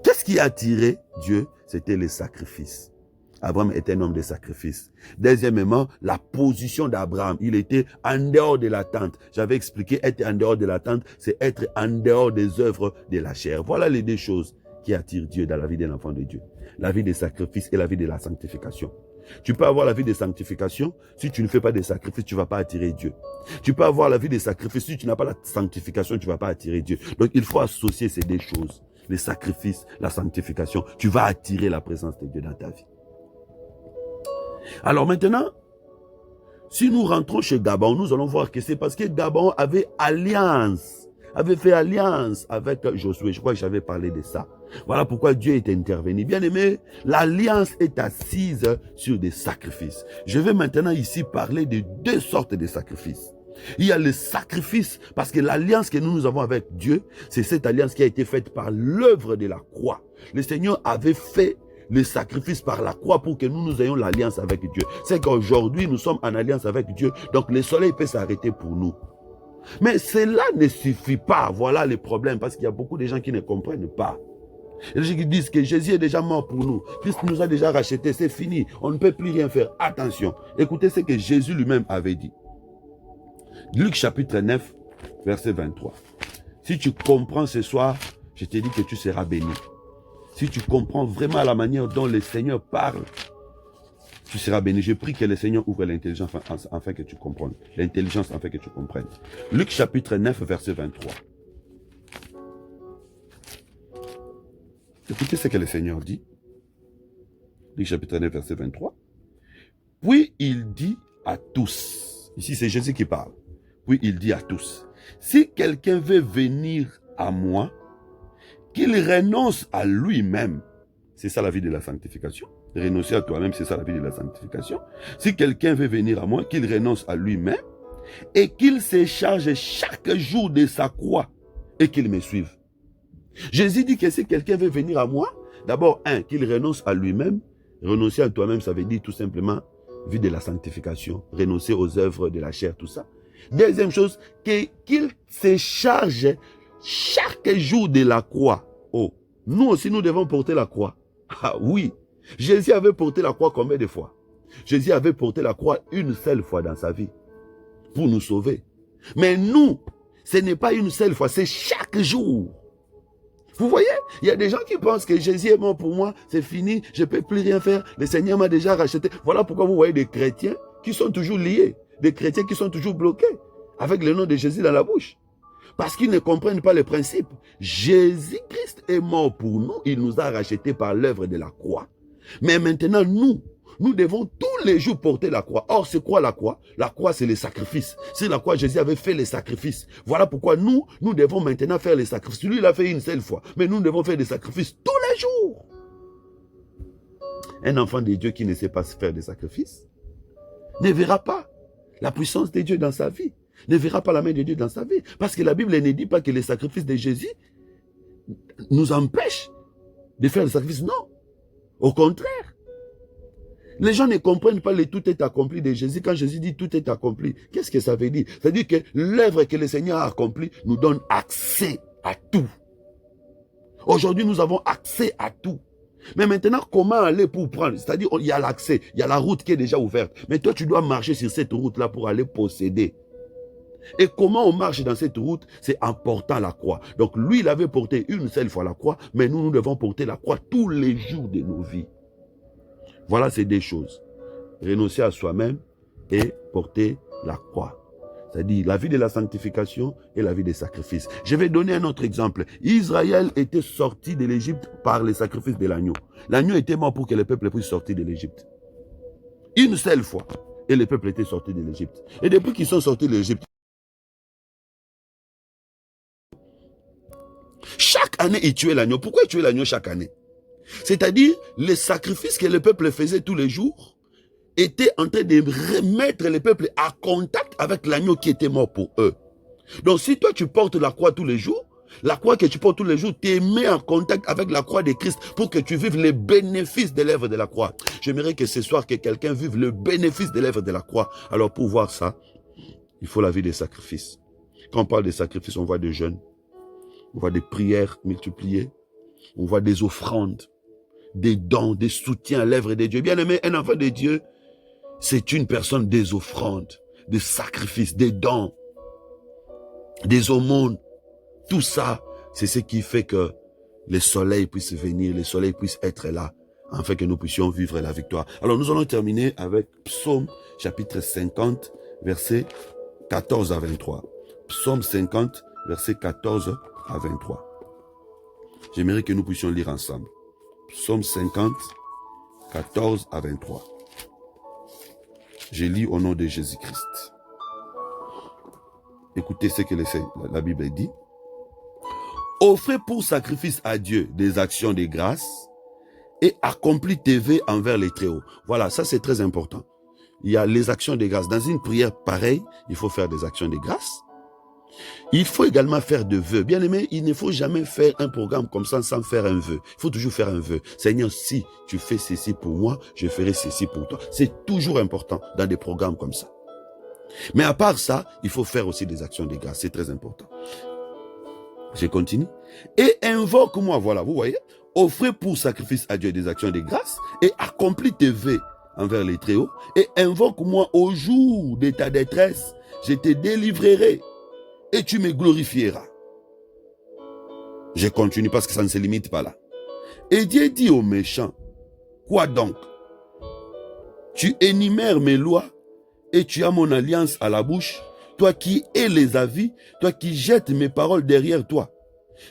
Qu'est-ce qui a attiré Dieu? C'était les sacrifices. Abraham était un homme de sacrifice. Deuxièmement, la position d'Abraham. Il était en dehors de la tente. J'avais expliqué, être en dehors de la tente, c'est être en dehors des œuvres de la chair. Voilà les 2 choses qui attirent Dieu dans la vie d'un enfant de Dieu. La vie des sacrifices et la vie de la sanctification. Tu peux avoir la vie de sanctification, si tu ne fais pas de sacrifices, tu ne vas pas attirer Dieu. Tu peux avoir la vie de sacrifices, si tu n'as pas la sanctification, tu ne vas pas attirer Dieu. Donc il faut associer ces 2 choses. Les sacrifices, la sanctification. Tu vas attirer la présence de Dieu dans ta vie. Alors maintenant, si nous rentrons chez Gabon, nous allons voir que c'est parce que Gabon avait fait alliance avec Josué. Je crois que j'avais parlé de ça. Voilà pourquoi Dieu est intervenu. Bien aimé, l'alliance est assise sur des sacrifices. Je vais maintenant ici parler de 2 sortes de sacrifices. Il y a le sacrifice, parce que l'alliance que nous avons avec Dieu, c'est cette alliance qui a été faite par l'œuvre de la croix. Le Seigneur avait fait le sacrifice par la croix pour que nous ayons l'alliance avec Dieu. C'est qu'aujourd'hui, nous sommes en alliance avec Dieu, donc le soleil peut s'arrêter pour nous. Mais cela ne suffit pas. Voilà les problèmes, parce qu'il y a beaucoup de gens qui ne comprennent pas. Les gens qui disent que Jésus est déjà mort pour nous. Christ nous a déjà rachetés, c'est fini. On ne peut plus rien faire. Attention, écoutez ce que Jésus lui-même avait dit. Luc chapitre 9, verset 23. Si tu comprends ce soir, je te dis que tu seras béni. Si tu comprends vraiment la manière dont le Seigneur parle, tu seras béni. Je prie que le Seigneur ouvre l'intelligence afin que tu comprennes. L'intelligence afin que tu comprennes. Luc chapitre 9, verset 23. Écoutez ce que le Seigneur dit. Luc chapitre 9, verset 23. Puis il dit à tous. Ici, c'est Jésus qui parle. Puis il dit à tous, si quelqu'un veut venir à moi, qu'il renonce à lui-même. C'est ça la vie de la sanctification. Renoncer à toi-même, c'est ça la vie de la sanctification. Si quelqu'un veut venir à moi, qu'il renonce à lui-même et qu'il se charge chaque jour de sa croix et qu'il me suive. Jésus dit que si quelqu'un veut venir à moi, d'abord, qu'il renonce à lui-même. Renoncer à toi-même, ça veut dire tout simplement vie de la sanctification, renoncer aux œuvres de la chair, tout ça. Deuxième chose, qu'il se charge chaque jour de la croix. Oh, nous aussi, nous devons porter la croix. Ah oui, Jésus avait porté la croix combien de fois? Jésus avait porté la croix une seule fois dans sa vie pour nous sauver. Mais nous, ce n'est pas une seule fois, c'est chaque jour. Vous voyez, il y a des gens qui pensent que Jésus est mort pour moi, c'est fini, je ne peux plus rien faire, le Seigneur m'a déjà racheté. Voilà pourquoi vous voyez des chrétiens qui sont toujours liés, des chrétiens qui sont toujours bloqués avec le nom de Jésus dans la bouche. Parce qu'ils ne comprennent pas le principe. Jésus-Christ est mort pour nous, il nous a rachetés par l'œuvre de la croix. Mais maintenant, nous devons tous les jours porter la croix. Or, c'est quoi la croix? La croix, c'est les sacrifices. C'est la croix, Jésus avait fait les sacrifices. Voilà pourquoi nous devons maintenant faire les sacrifices. Lui, il a fait une seule fois. Mais nous devons faire des sacrifices tous les jours. Un enfant de Dieu qui ne sait pas faire des sacrifices ne verra pas la puissance de Dieu dans sa vie. Ne verra pas la main de Dieu dans sa vie. Parce que la Bible ne dit pas que les sacrifices de Jésus nous empêchent de faire les sacrifices. Non. Au contraire. Les gens ne comprennent pas le tout est accompli de Jésus. Quand Jésus dit tout est accompli, qu'est-ce que ça veut dire? Ça veut dire que l'œuvre que le Seigneur a accomplie nous donne accès à tout. Aujourd'hui, nous avons accès à tout. Mais maintenant, comment aller pour prendre? C'est-à-dire, il y a l'accès, il y a la route qui est déjà ouverte. Mais toi, tu dois marcher sur cette route-là pour aller posséder. Et comment on marche dans cette route? C'est en portant la croix. Donc, lui, il avait porté une seule fois la croix, mais nous devons porter la croix tous les jours de nos vies. Voilà ces deux choses. Renoncer à soi-même et porter la croix. C'est-à-dire la vie de la sanctification et la vie des sacrifices. Je vais donner un autre exemple. Israël était sorti de l'Égypte par les sacrifices de l'agneau. L'agneau était mort pour que le peuple puisse sortir de l'Égypte. Une seule fois. Et le peuple était sorti de l'Égypte. Et depuis qu'ils sont sortis de l'Égypte, chaque année, ils tuaient l'agneau. Pourquoi ils tuaient l'agneau chaque année? C'est-à-dire, les sacrifices que le peuple faisait tous les jours étaient en train de remettre le peuple à contact avec l'agneau qui était mort pour eux. Donc, si toi, tu portes la croix tous les jours, la croix que tu portes tous les jours te met en contact avec la croix de Christ pour que tu vives les bénéfices de l'œuvre de la croix. J'aimerais que ce soir, que quelqu'un vive le bénéfice de l'œuvre de la croix. Alors, pour voir ça, il faut la vie des sacrifices. Quand on parle des sacrifices, on voit des jeûnes, on voit des prières multipliées, on voit des offrandes, des dons, des soutiens à l'œuvre de Dieu. Bien aimé, un enfant de Dieu, c'est une personne des offrandes, des sacrifices, des dons, des aumônes. Tout ça, c'est ce qui fait que le soleil puisse venir, le soleil puisse être là, afin que nous puissions vivre la victoire. Alors nous allons terminer avec Psaume chapitre 50, versets 14 à 23. Psaume 50, versets 14 à 23. J'aimerais que nous puissions lire ensemble. Psaume 50, 14 à 23. Je lis au nom de Jésus-Christ. Écoutez ce que la Bible dit. Offrez pour sacrifice à Dieu des actions de grâce et accomplis tes vœux envers les Très-Hauts. Voilà, ça c'est très important. Il y a les actions de grâce. Dans une prière pareille, il faut faire des actions de grâce. Il faut également faire de vœux. Bien aimé, il ne faut jamais faire un programme comme ça sans faire un vœu. Il faut toujours faire un vœu. Seigneur, si tu fais ceci pour moi, je ferai ceci pour toi. C'est toujours important dans des programmes comme ça. Mais à part ça, il faut faire aussi des actions de grâce. C'est très important. Je continue. Et invoque-moi, voilà, vous voyez, offrez pour sacrifice à Dieu des actions de grâce et accomplis tes vœux envers les Très-Hauts et invoque-moi au jour de ta détresse. Je te délivrerai et tu me glorifieras. Je continue parce que ça ne se limite pas là. Et Dieu dit aux méchants, quoi donc? Tu énumères mes lois et tu as mon alliance à la bouche, toi qui hais les avis, toi qui jettes mes paroles derrière toi.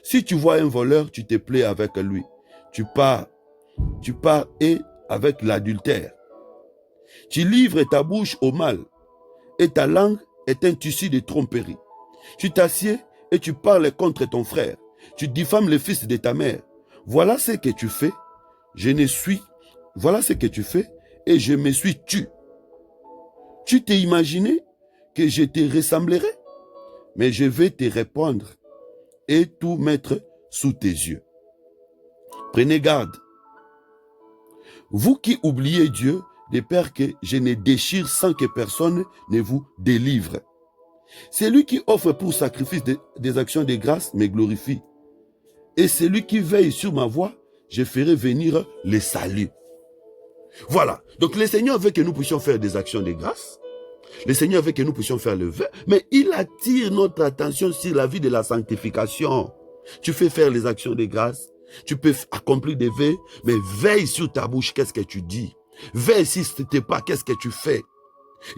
Si tu vois un voleur, tu te plais avec lui. Tu pars et avec l'adultère. Tu livres ta bouche au mal et ta langue est un tissu de tromperie. Tu t'assieds et tu parles contre ton frère. Tu diffames le fils de ta mère. Voilà ce que tu fais. Voilà ce que tu fais et je me suis tu. Tu t'es imaginé que je te ressemblerai, mais je vais te répondre et tout mettre sous tes yeux. Prenez garde. Vous qui oubliez Dieu, de peur que je ne déchire sans que personne ne vous délivre. Celui qui offre pour sacrifice des actions de grâce me glorifie. Et celui qui veille sur ma voie, je ferai venir le salut. Voilà. Donc le Seigneur veut que nous puissions faire des actions de grâce. Le Seigneur veut que nous puissions faire le vœu. Mais il attire notre attention sur la vie de la sanctification. Tu fais faire les actions de grâce. Tu peux accomplir des vœux. Mais veille sur ta bouche. Qu'est-ce que tu dis? Veille si ce n'était pas. Qu'est-ce que tu fais?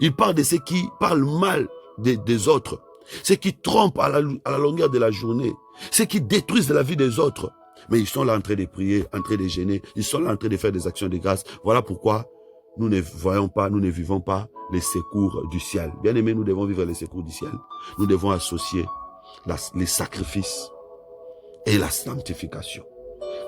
Il parle de ceux qui parlent mal des autres. Ceux qui trompent à la longueur de la journée. Ceux qui détruisent la vie des autres. Mais ils sont là en train de prier, en train de gêner. Ils sont là en train de faire des actions de grâce. Voilà pourquoi nous ne voyons pas, nous ne vivons pas les secours du ciel. Bien aimés, nous devons vivre les secours du ciel. Nous devons associer les sacrifices et la sanctification.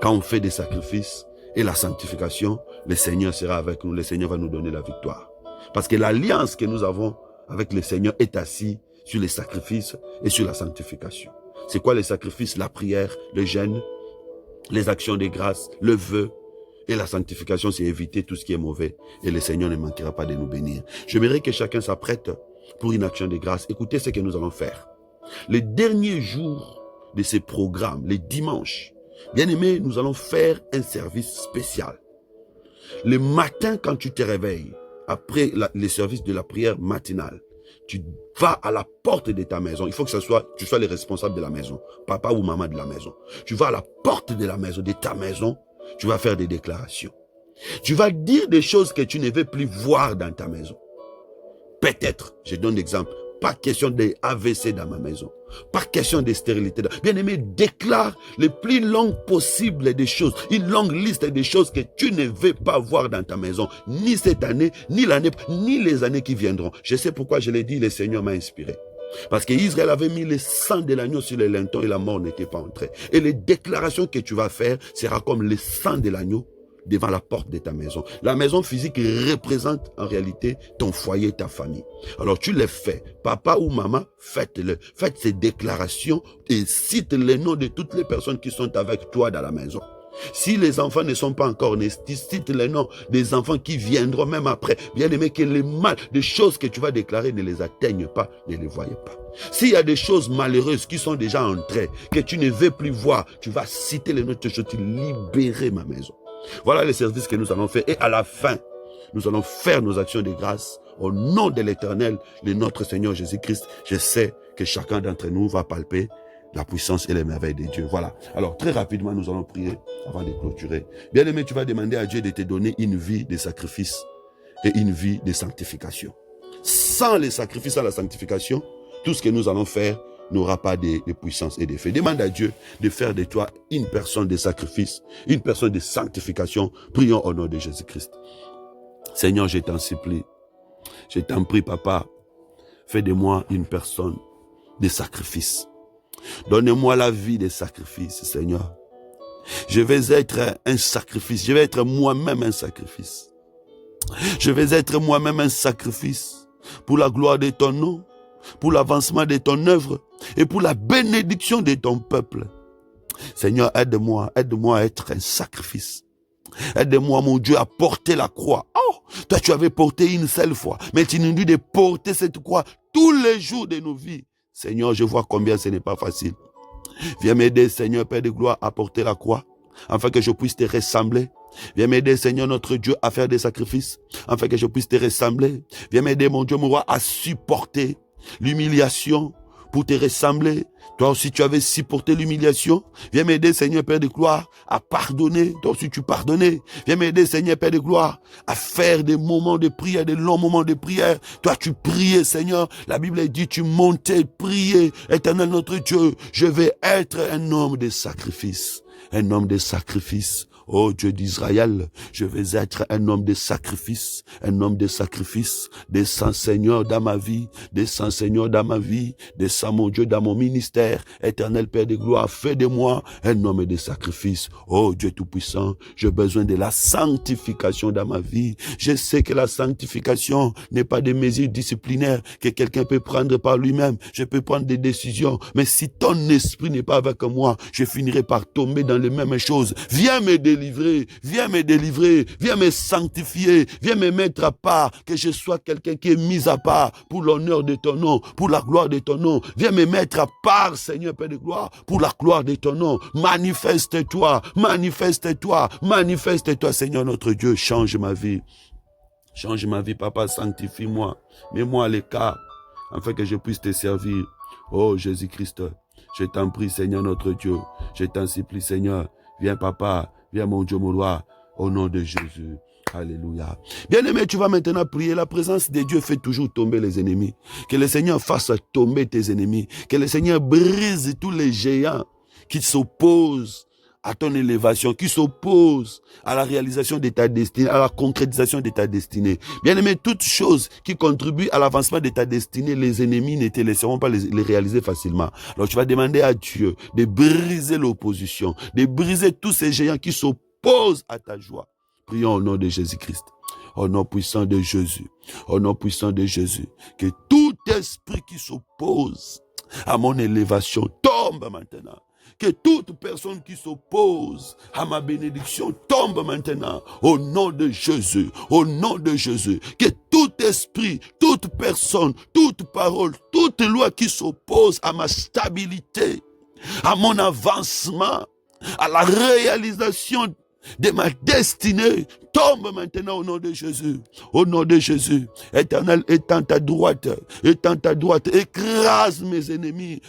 Quand on fait des sacrifices et la sanctification, le Seigneur sera avec nous. Le Seigneur va nous donner la victoire. Parce que l'alliance que nous avons avec le Seigneur est assise sur les sacrifices et sur la sanctification. C'est quoi les sacrifices? La prière, le jeûne, les actions de grâce, le vœu. Et la sanctification, c'est éviter tout ce qui est mauvais. Et le Seigneur ne manquera pas de nous bénir. J'aimerais que chacun s'apprête pour une action de grâce. Écoutez ce que nous allons faire. Les derniers jours de ces programmes, les dimanches, bien aimés, nous allons faire un service spécial. Le matin, quand tu te réveilles, après les services de la prière matinale, tu vas à la porte de ta maison. Il faut que tu sois le responsable de la maison, papa ou maman de la maison. Tu vas à la porte de la maison, de ta maison, tu vas faire des déclarations. Tu vas dire des choses que tu ne veux plus voir dans ta maison. Peut-être, je donne l'exemple, pas question de AVC dans ma maison, pas question de stérilité. Bien aimé, déclare le plus long possible des choses, une longue liste des choses que tu ne veux pas voir dans ta maison, ni cette année, ni l'année, ni les années qui viendront. Je sais pourquoi je l'ai dit, le Seigneur m'a inspiré. Parce qu'Israël avait mis le sang de l'agneau sur les lintons et la mort n'était pas entrée. Et les déclarations que tu vas faire sera comme le sang de l'agneau devant la porte de ta maison. La maison physique représente en réalité ton foyer, ta famille. Alors tu les fais. Papa ou maman, faites-le. Faites ces déclarations et cite les noms de toutes les personnes qui sont avec toi dans la maison. Si les enfants ne sont pas encore nés, cite les noms des enfants qui viendront même après. Bien aimé, que les mal, des choses que tu vas déclarer ne les atteignent pas, ne les voyez pas. S'il y a des choses malheureuses qui sont déjà entrées, que tu ne veux plus voir, tu vas citer les noms de choses, tu libérer ma maison. Voilà les services que nous allons faire. Et à la fin, nous allons faire nos actions de grâce au nom de l'Éternel, de notre Seigneur Jésus-Christ. Je sais que chacun d'entre nous va palper la puissance et les merveilles de Dieu. Voilà. Alors, très rapidement, nous allons prier avant de clôturer. Bien-aimé, tu vas demander à Dieu de te donner une vie de sacrifice et une vie de sanctification. Sans les sacrifices et la sanctification, tout ce que nous allons faire n'aura pas de puissance et d'effet. Demande à Dieu de faire de toi une personne de sacrifice, une personne de sanctification. Prions au nom de Jésus-Christ. Seigneur, je t'en supplie. Je t'en prie, Papa. Fais de moi une personne de sacrifice. Donne-moi la vie des sacrifices, Seigneur. Je vais être un sacrifice. Je vais être moi-même un sacrifice. Je vais être moi-même un sacrifice pour la gloire de ton nom, pour l'avancement de ton œuvre et pour la bénédiction de ton peuple. Seigneur, aide-moi à être un sacrifice. Aide-moi, mon Dieu, à porter la croix. Oh, toi, tu avais porté une seule fois, mais tu nous dis de porter cette croix tous les jours de nos vies. Seigneur, je vois combien ce n'est pas facile. Viens m'aider, Seigneur, Père de gloire, à porter la croix, afin que je puisse te ressembler. Viens m'aider, Seigneur, notre Dieu, à faire des sacrifices, afin que je puisse te ressembler. Viens m'aider, mon Dieu, mon roi, à supporter l'humiliation pour te ressembler. Toi aussi, tu avais supporté l'humiliation. Viens m'aider, Seigneur, Père de gloire, à pardonner. Toi aussi, tu pardonnais. Viens m'aider, Seigneur, Père de gloire, à faire des moments de prière, des longs moments de prière. Toi, tu priais, Seigneur. La Bible dit, tu montais, priais. Éternel, notre Dieu, je vais être un homme de sacrifice. Un homme de sacrifice Oh Dieu d'Israël, je vais être un homme de sacrifice, descends Seigneur dans ma vie, descends Seigneur dans ma vie, descends mon Dieu dans mon ministère, éternel Père de gloire, fais de moi un homme de sacrifice. Oh Dieu Tout-Puissant, j'ai besoin de la sanctification dans ma vie. Je sais que la sanctification n'est pas des mesures disciplinaires que quelqu'un peut prendre par lui-même. Je peux prendre des décisions, mais si ton esprit n'est pas avec moi, je finirai par tomber dans les mêmes choses. Viens me délivrer, viens me sanctifier, viens me mettre à part, que je sois quelqu'un qui est mis à part pour l'honneur de ton nom, pour la gloire de ton nom. Viens me mettre à part, Seigneur Père de gloire, pour la gloire de ton nom. Manifeste-toi, Seigneur notre Dieu, change ma vie. Change ma vie, Papa, sanctifie-moi. Mets-moi à l'écart, afin que je puisse te servir. Oh Jésus-Christ, je t'en prie, Seigneur notre Dieu. Je t'en supplie, Seigneur. Viens, Papa, viens, mon Dieu, mon roi, au nom de Jésus. Alléluia. Bien-aimé, tu vas maintenant prier. La présence de Dieu fait toujours tomber les ennemis. Que le Seigneur fasse tomber tes ennemis. Que le Seigneur brise tous les géants qui s'opposent à ton élévation, qui s'oppose à la réalisation de ta destinée, à la concrétisation de ta destinée. Bien-aimé, toutes choses qui contribuent à l'avancement de ta destinée, les ennemis ne te laisseront pas les réaliser facilement. Alors tu vas demander à Dieu de briser l'opposition, de briser tous ces géants qui s'opposent à ta joie. Prions au nom de Jésus-Christ. Au nom puissant de Jésus. Au nom puissant de Jésus. Que tout esprit qui s'oppose à mon élévation tombe maintenant. Que toute personne qui s'oppose à ma bénédiction tombe maintenant. Au nom de Jésus. Au nom de Jésus. Que tout esprit, toute personne, toute parole, toute loi qui s'oppose à ma stabilité, à mon avancement, à la réalisation de ma destinée, tombe maintenant au nom de Jésus. Au nom de Jésus. Éternel, étends ta droite, écrase mes ennemis,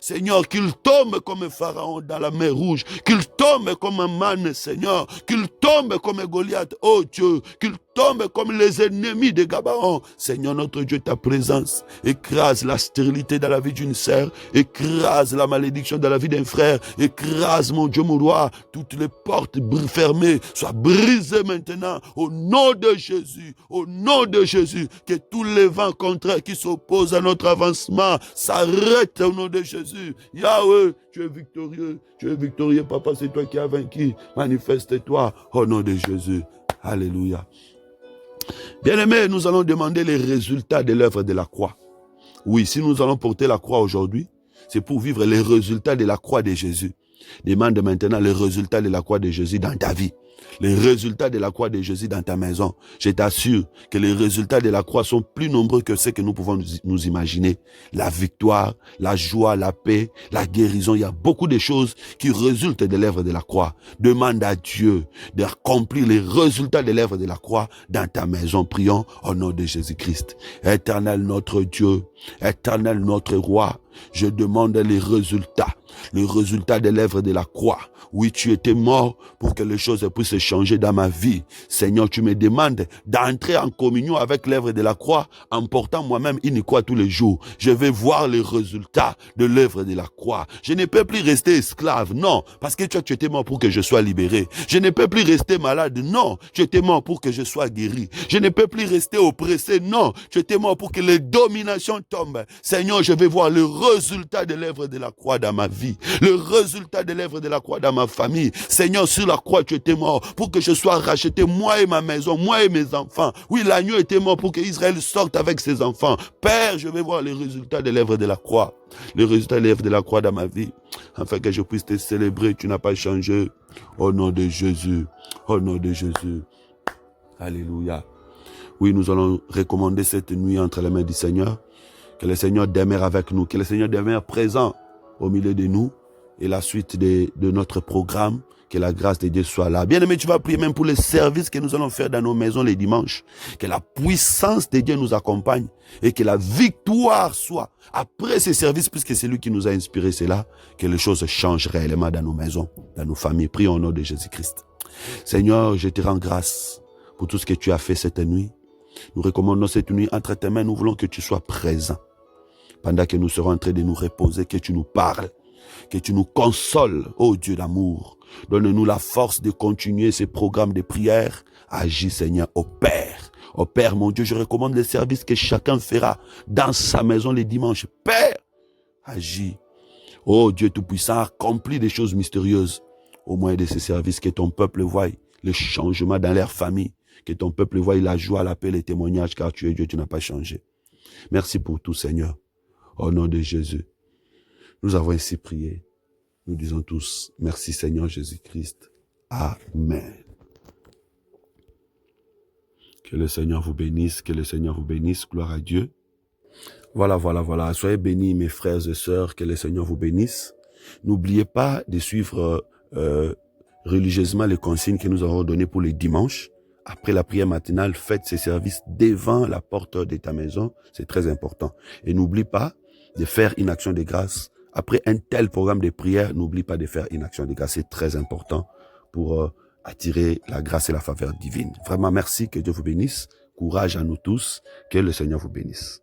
Seigneur, qu'ils tombent comme un pharaon dans la mer rouge, qu'ils tombent comme un man, Seigneur, qu'ils tombent comme un Goliath, oh Dieu, qu'ils tombent comme les ennemis de Gabaon. Seigneur notre Dieu, ta présence écrase la stérilité dans la vie d'une sœur, écrase la malédiction dans la vie d'un frère, écrase, mon Dieu, mon roi, toutes les portes fermées soient brisées maintenant au nom de Jésus, au nom de Jésus. Que tous les vents contraires qui s'opposent à notre avancement s'arrêtent au nom de Jésus. Yahweh, tu es victorieux, Papa, c'est toi qui as vaincu. Manifeste-toi au nom de Jésus. Alléluia. Bien-aimés, nous allons demander les résultats de l'œuvre de la croix. Oui, si nous allons porter la croix aujourd'hui, c'est pour vivre les résultats de la croix de Jésus. Demande maintenant les résultats de la croix de Jésus dans ta vie. Les résultats de la croix de Jésus dans ta maison. Je t'assure que les résultats de la croix sont plus nombreux que ceux que nous pouvons nous imaginer. La victoire, la joie, la paix, la guérison. Il y a beaucoup de choses qui résultent de l'œuvre de la croix. Demande à Dieu d'accomplir les résultats de l'œuvre de la croix dans ta maison. Prions au nom de Jésus-Christ. Éternel notre Dieu, éternel notre roi, je demande les résultats de l'œuvre de la croix. Oui, tu étais mort pour que les choses puissent changer dans ma vie. Seigneur, tu me demandes d'entrer en communion avec l'œuvre de la croix en portant moi-même une croix tous les jours. Je vais voir les résultats de l'œuvre de la croix. Je ne peux plus rester esclave, non, parce que tu étais mort pour que je sois libéré. Je ne peux plus rester malade, non, tu étais mort pour que je sois guéri. Je ne peux plus rester oppressé, non, tu étais mort pour que les dominations tombent. Seigneur, je vais voir le résultat de l'œuvre de la croix dans ma vie, le résultat de l'œuvre de la croix dans ma famille. Seigneur, sur la croix, tu étais mort pour que je sois racheté, moi et ma maison, moi et mes enfants. Oui, l'agneau était mort pour que Israël sorte avec ses enfants. Père, je vais voir les résultats de l'œuvre de la croix, les résultats de l'œuvre de la croix dans ma vie, afin que je puisse te célébrer. Tu n'as pas changé. Au nom de Jésus, au nom de Jésus. Alléluia. Oui, nous allons recommander cette nuit entre les mains du Seigneur. Que le Seigneur demeure avec nous, que le Seigneur demeure présent au milieu de nous et la suite de notre programme, que la grâce de Dieu soit là. Bien-aimé, tu vas prier même pour les services que nous allons faire dans nos maisons les dimanches. Que la puissance de Dieu nous accompagne et que la victoire soit après ces services, puisque c'est lui qui nous a inspiré cela, que les choses changent réellement dans nos maisons, dans nos familles. Prions au nom de Jésus-Christ. Seigneur, je te rends grâce pour tout ce que tu as fait cette nuit. Nous recommandons cette nuit entre tes mains. Nous voulons que tu sois présent. Pendant que nous serons en train de nous reposer, que tu nous parles, que tu nous consoles, ô Dieu d'amour. Donne-nous la force de continuer ces programmes de prière. Agis, Seigneur, au Père. Au Père, mon Dieu, je recommande les services que chacun fera dans sa maison les dimanches. Père, agis. Ô Dieu Tout-Puissant, accomplis des choses mystérieuses au moyen de ces services, que ton peuple voie le changement dans leur famille, que ton peuple voie la joie, la paix, les témoignages, car tu es Dieu, tu n'as pas changé. Merci pour tout, Seigneur. Au nom de Jésus, nous avons ainsi prié. Nous disons tous, merci Seigneur Jésus-Christ. Amen. Que le Seigneur vous bénisse, que le Seigneur vous bénisse. Gloire à Dieu. Voilà. Soyez bénis, mes frères et sœurs, que le Seigneur vous bénisse. N'oubliez pas de suivre religieusement les consignes que nous avons données pour les dimanches. Après la prière matinale, faites ces services devant la porte de ta maison. C'est très important. Et n'oublie pas de faire une action de grâce. Après un tel programme de prière, n'oublie pas de faire une action de grâce. C'est très important pour attirer la grâce et la faveur divine. Vraiment, merci. Que Dieu vous bénisse. Courage à nous tous. Que le Seigneur vous bénisse.